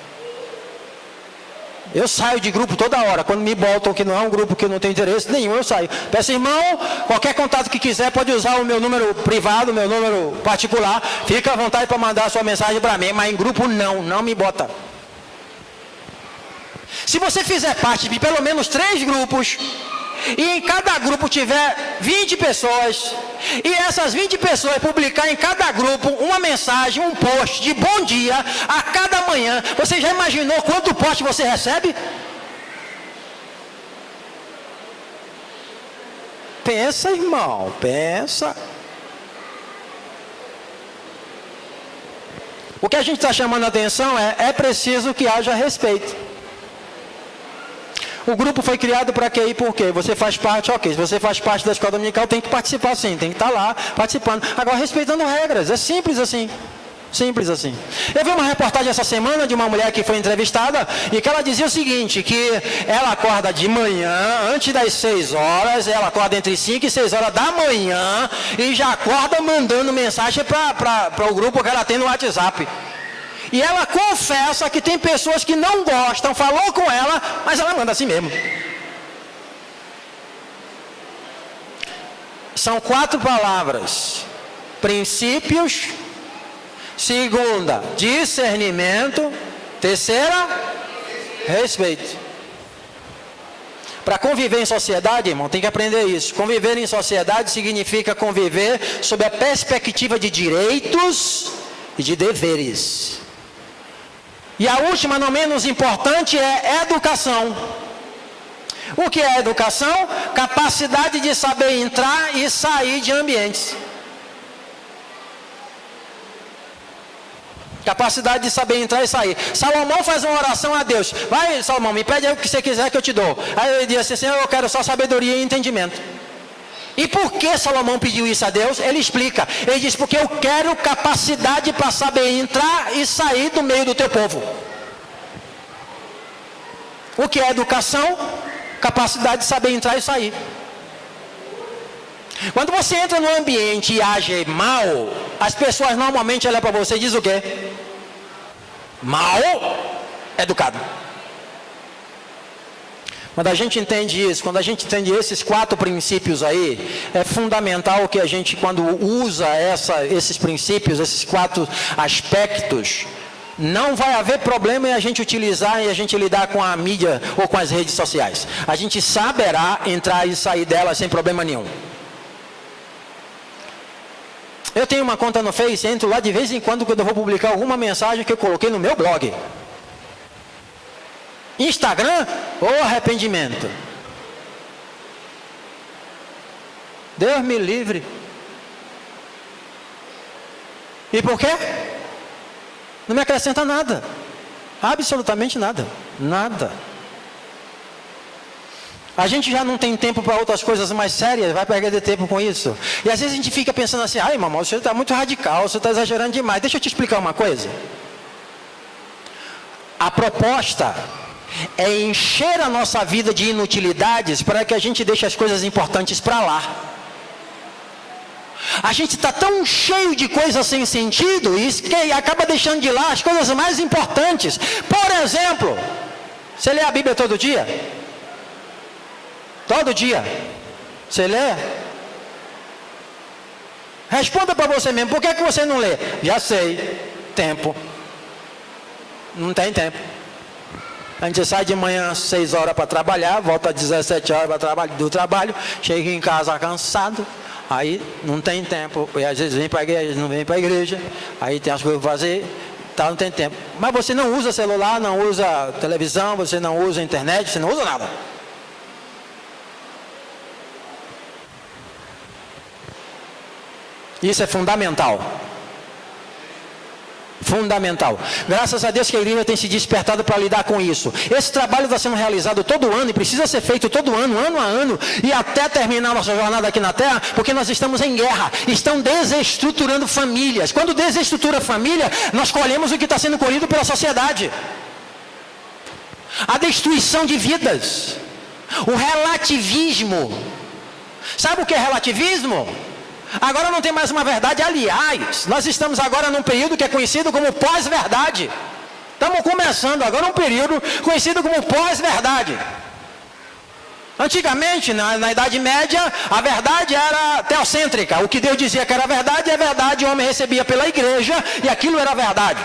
Eu saio de grupo toda hora. Quando me botam que não é um grupo que eu não tenho interesse nenhum, eu saio. Peço: irmão, qualquer contato que quiser pode usar o meu número privado, meu número particular. Fica à vontade para mandar a sua mensagem para mim, mas em grupo não me bota. Se você fizer parte de pelo menos 3 grupos e em cada grupo tiver 20 pessoas, e essas 20 pessoas publicar em cada grupo uma mensagem, um post de bom dia a cada manhã, você já imaginou quanto post você recebe? Pensa, irmão, pensa. O que a gente está chamando a atenção é preciso que haja respeito. O grupo foi criado para quê e por quê? Você faz parte, ok. Se você faz parte da escola dominical, tem que participar sim, tem que estar lá participando. Agora, respeitando regras, é simples assim. Simples assim. Eu vi uma reportagem essa semana de uma mulher que foi entrevistada e que ela dizia o seguinte, que ela acorda de manhã, antes das 6 horas, ela acorda entre 5 e 6 horas da manhã e já acorda mandando mensagem para o grupo que ela tem no WhatsApp. E ela confessa que tem pessoas que não gostam, falou com ela, mas ela manda assim mesmo. São 4 palavras. Princípios. Segunda, discernimento. Terceira, respeito. Para conviver em sociedade, irmão, tem que aprender isso. Conviver em sociedade significa conviver sob a perspectiva de direitos e de deveres. E a última, não menos importante, é educação. O que é educação? Capacidade de saber entrar e sair de ambientes. Capacidade de saber entrar e sair. Salomão faz uma oração a Deus. Vai, Salomão, me pede aí o que você quiser que eu te dou. Aí ele diz assim, Senhor, eu quero só sabedoria e entendimento. E por que Salomão pediu isso a Deus? Ele explica. Ele diz, porque eu quero capacidade para saber entrar e sair do meio do teu povo. O que é educação? Capacidade de saber entrar e sair. Quando você entra no ambiente e age mal, as pessoas normalmente olham para você e dizem o quê? Mal educado. Quando a gente entende isso, quando a gente entende esses 4 princípios aí, é fundamental que a gente, quando usa esses princípios, esses 4 aspectos, não vai haver problema em a gente utilizar e a gente lidar com a mídia ou com as redes sociais. A gente saberá entrar e sair delas sem problema nenhum. Eu tenho uma conta no Face, entro lá de vez em quando eu vou publicar alguma mensagem que eu coloquei no meu blog. Instagram ou arrependimento? Deus me livre. E por quê? Não me acrescenta nada. Absolutamente nada. Nada. A gente já não tem tempo para outras coisas mais sérias, vai perder tempo com isso. E às vezes a gente fica pensando assim, ai mamãe, você está muito radical, você está exagerando demais. Deixa eu te explicar uma coisa. A proposta é encher a nossa vida de inutilidades para que a gente deixe as coisas importantes para lá. A gente está tão cheio de coisas sem sentido, isso que acaba deixando de lá as coisas mais importantes. Por exemplo, você lê a Bíblia todo dia? Todo dia. Você lê? Responda para você mesmo, por que você não lê? Já sei, tempo. Não tem tempo. A gente sai de manhã às 6 horas para trabalhar, volta às 17 horas do trabalho, chega em casa cansado, aí não tem tempo, e às vezes vem para a igreja, não vem para a igreja, aí tem as coisas para fazer, tá, não tem tempo. Mas você não usa celular, não usa televisão, você não usa internet, você não usa nada. Isso é fundamental. Fundamental. Graças a Deus que a igreja tem se despertado para lidar com isso. Esse trabalho está sendo realizado todo ano e precisa ser feito todo ano, ano a ano, e até terminar a nossa jornada aqui na Terra, porque nós estamos em guerra. Estão desestruturando famílias. Quando desestrutura a família, nós colhemos o que está sendo colhido pela sociedade. A destruição de vidas. O relativismo. Sabe o que é relativismo? Agora não tem mais uma verdade. Aliás, nós estamos agora num período que é conhecido como pós-verdade. Estamos começando agora um período conhecido como pós-verdade. Antigamente, na Idade Média, a verdade era teocêntrica. O que Deus dizia que era verdade é verdade, o homem recebia pela igreja e aquilo era verdade.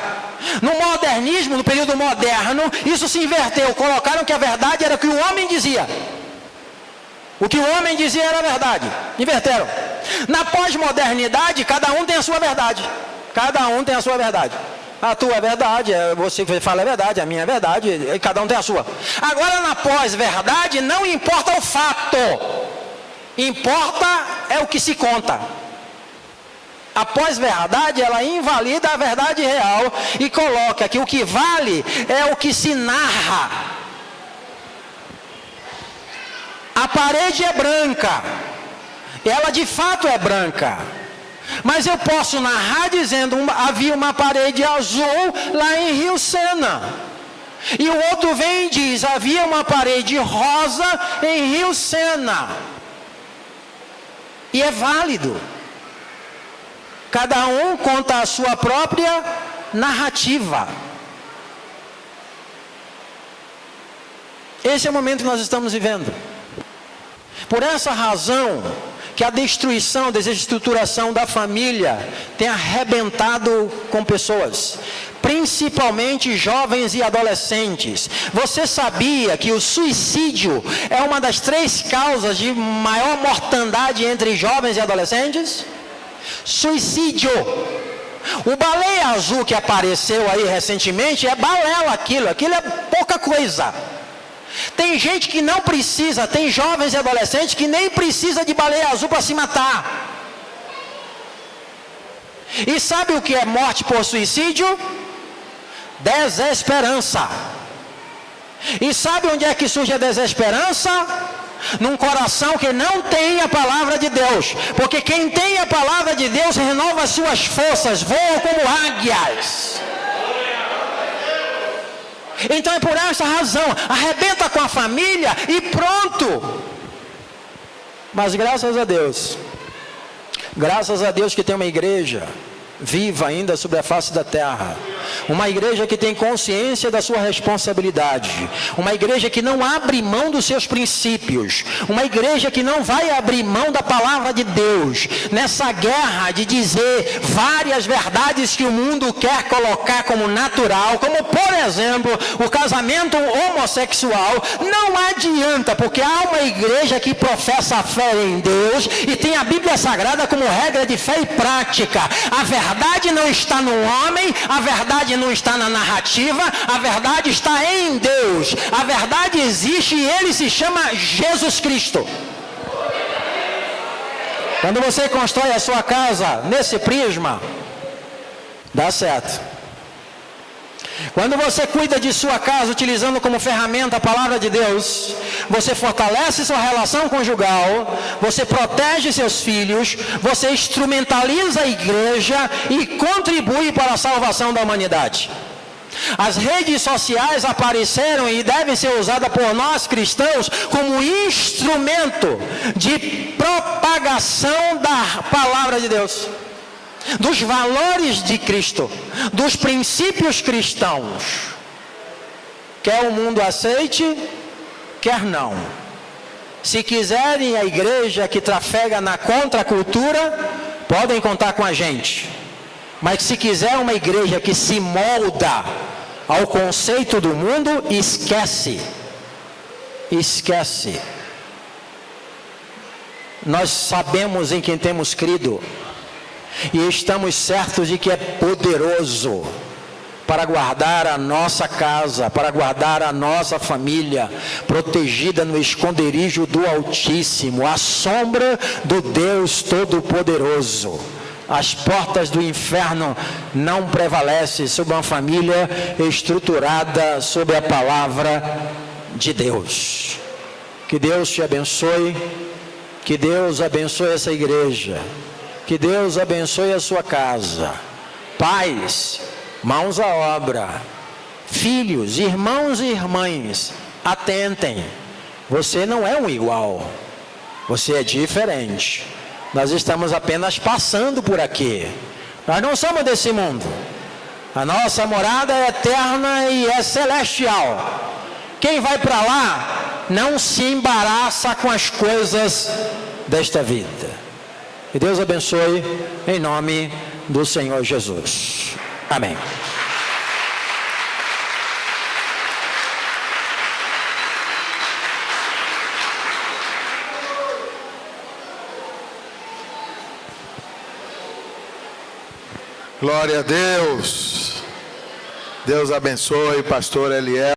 No modernismo, no período moderno, isso se inverteu. Colocaram que a verdade era o que o homem dizia. O que o homem dizia era verdade. Inverteram. Na pós-modernidade, cada um tem a sua verdade. Cada um tem a sua verdade. A tua é verdade, você fala é verdade, a minha é verdade, e cada um tem a sua. Agora, na pós-verdade, não importa o fato. Importa é o que se conta. A pós-verdade, ela invalida a verdade real e coloca que o que vale é o que se narra. A parede é branca, ela de fato é branca, mas eu posso narrar dizendo havia uma parede azul lá em Rio Sena, e o outro vem e diz havia uma parede rosa em Rio Sena, e é válido. Cada um conta a sua própria narrativa. Esse é o momento que nós estamos vivendo. Por essa razão que a destruição, desestruturação da família tem arrebentado com pessoas, principalmente jovens e adolescentes. Você sabia que o suicídio é uma das 3 causas de maior mortandade entre jovens e adolescentes? Suicídio. O baleia azul que apareceu aí recentemente é balela aquilo é pouca coisa. Tem gente que não precisa, tem jovens e adolescentes que nem precisa de baleia azul para se matar. E sabe o que é morte por suicídio? Desesperança. E sabe onde é que surge a desesperança? Num coração que não tem a palavra de Deus. Porque quem tem a palavra de Deus renova as suas forças, voa como águias. Então é por essa razão, arrebenta com a família e pronto. Mas graças a Deus que tem uma igreja viva ainda sobre a face da terra, uma igreja que tem consciência da sua responsabilidade, uma igreja que não abre mão dos seus princípios, uma igreja que não vai abrir mão da palavra de Deus, nessa guerra de dizer várias verdades que o mundo quer colocar como natural, como por exemplo, o casamento homossexual. Não adianta, porque há uma igreja que professa a fé em Deus e tem a Bíblia Sagrada como regra de fé e prática. A verdade não está no homem, a verdade não está na narrativa, a verdade está em Deus. A verdade existe e ele se chama Jesus Cristo. Quando você constrói a sua casa nesse prisma, dá certo. Quando você cuida de sua casa utilizando como ferramenta a palavra de Deus, você fortalece sua relação conjugal, você protege seus filhos, você instrumentaliza a igreja e contribui para a salvação da humanidade. As redes sociais apareceram e devem ser usadas por nós cristãos como instrumento de propagação da palavra de Deus, dos valores de Cristo, dos princípios cristãos. Quer o mundo aceite, quer não. Se quiserem a igreja que trafega na contracultura, podem contar com a gente. Mas se quiser uma igreja que se molda ao conceito do mundo, esquece. Esquece. Nós sabemos em quem temos crido. E estamos certos de que é poderoso para guardar a nossa casa, para guardar a nossa família, protegida no esconderijo do Altíssimo, à sombra do Deus Todo-Poderoso. As portas do inferno não prevalecem sobre uma família estruturada sobre a palavra de Deus. Que Deus te abençoe, que Deus abençoe essa igreja, que Deus abençoe a sua casa. Pais, mãos à obra. Filhos, irmãos e irmãs, atentem. Você não é um igual. Você é diferente. Nós estamos apenas passando por aqui. Nós não somos desse mundo. A nossa morada é eterna e é celestial. Quem vai para lá não se embaraça com as coisas desta vida. Que Deus abençoe em nome do Senhor Jesus. Amém. Glória a Deus. Deus abençoe, pastor Eliel.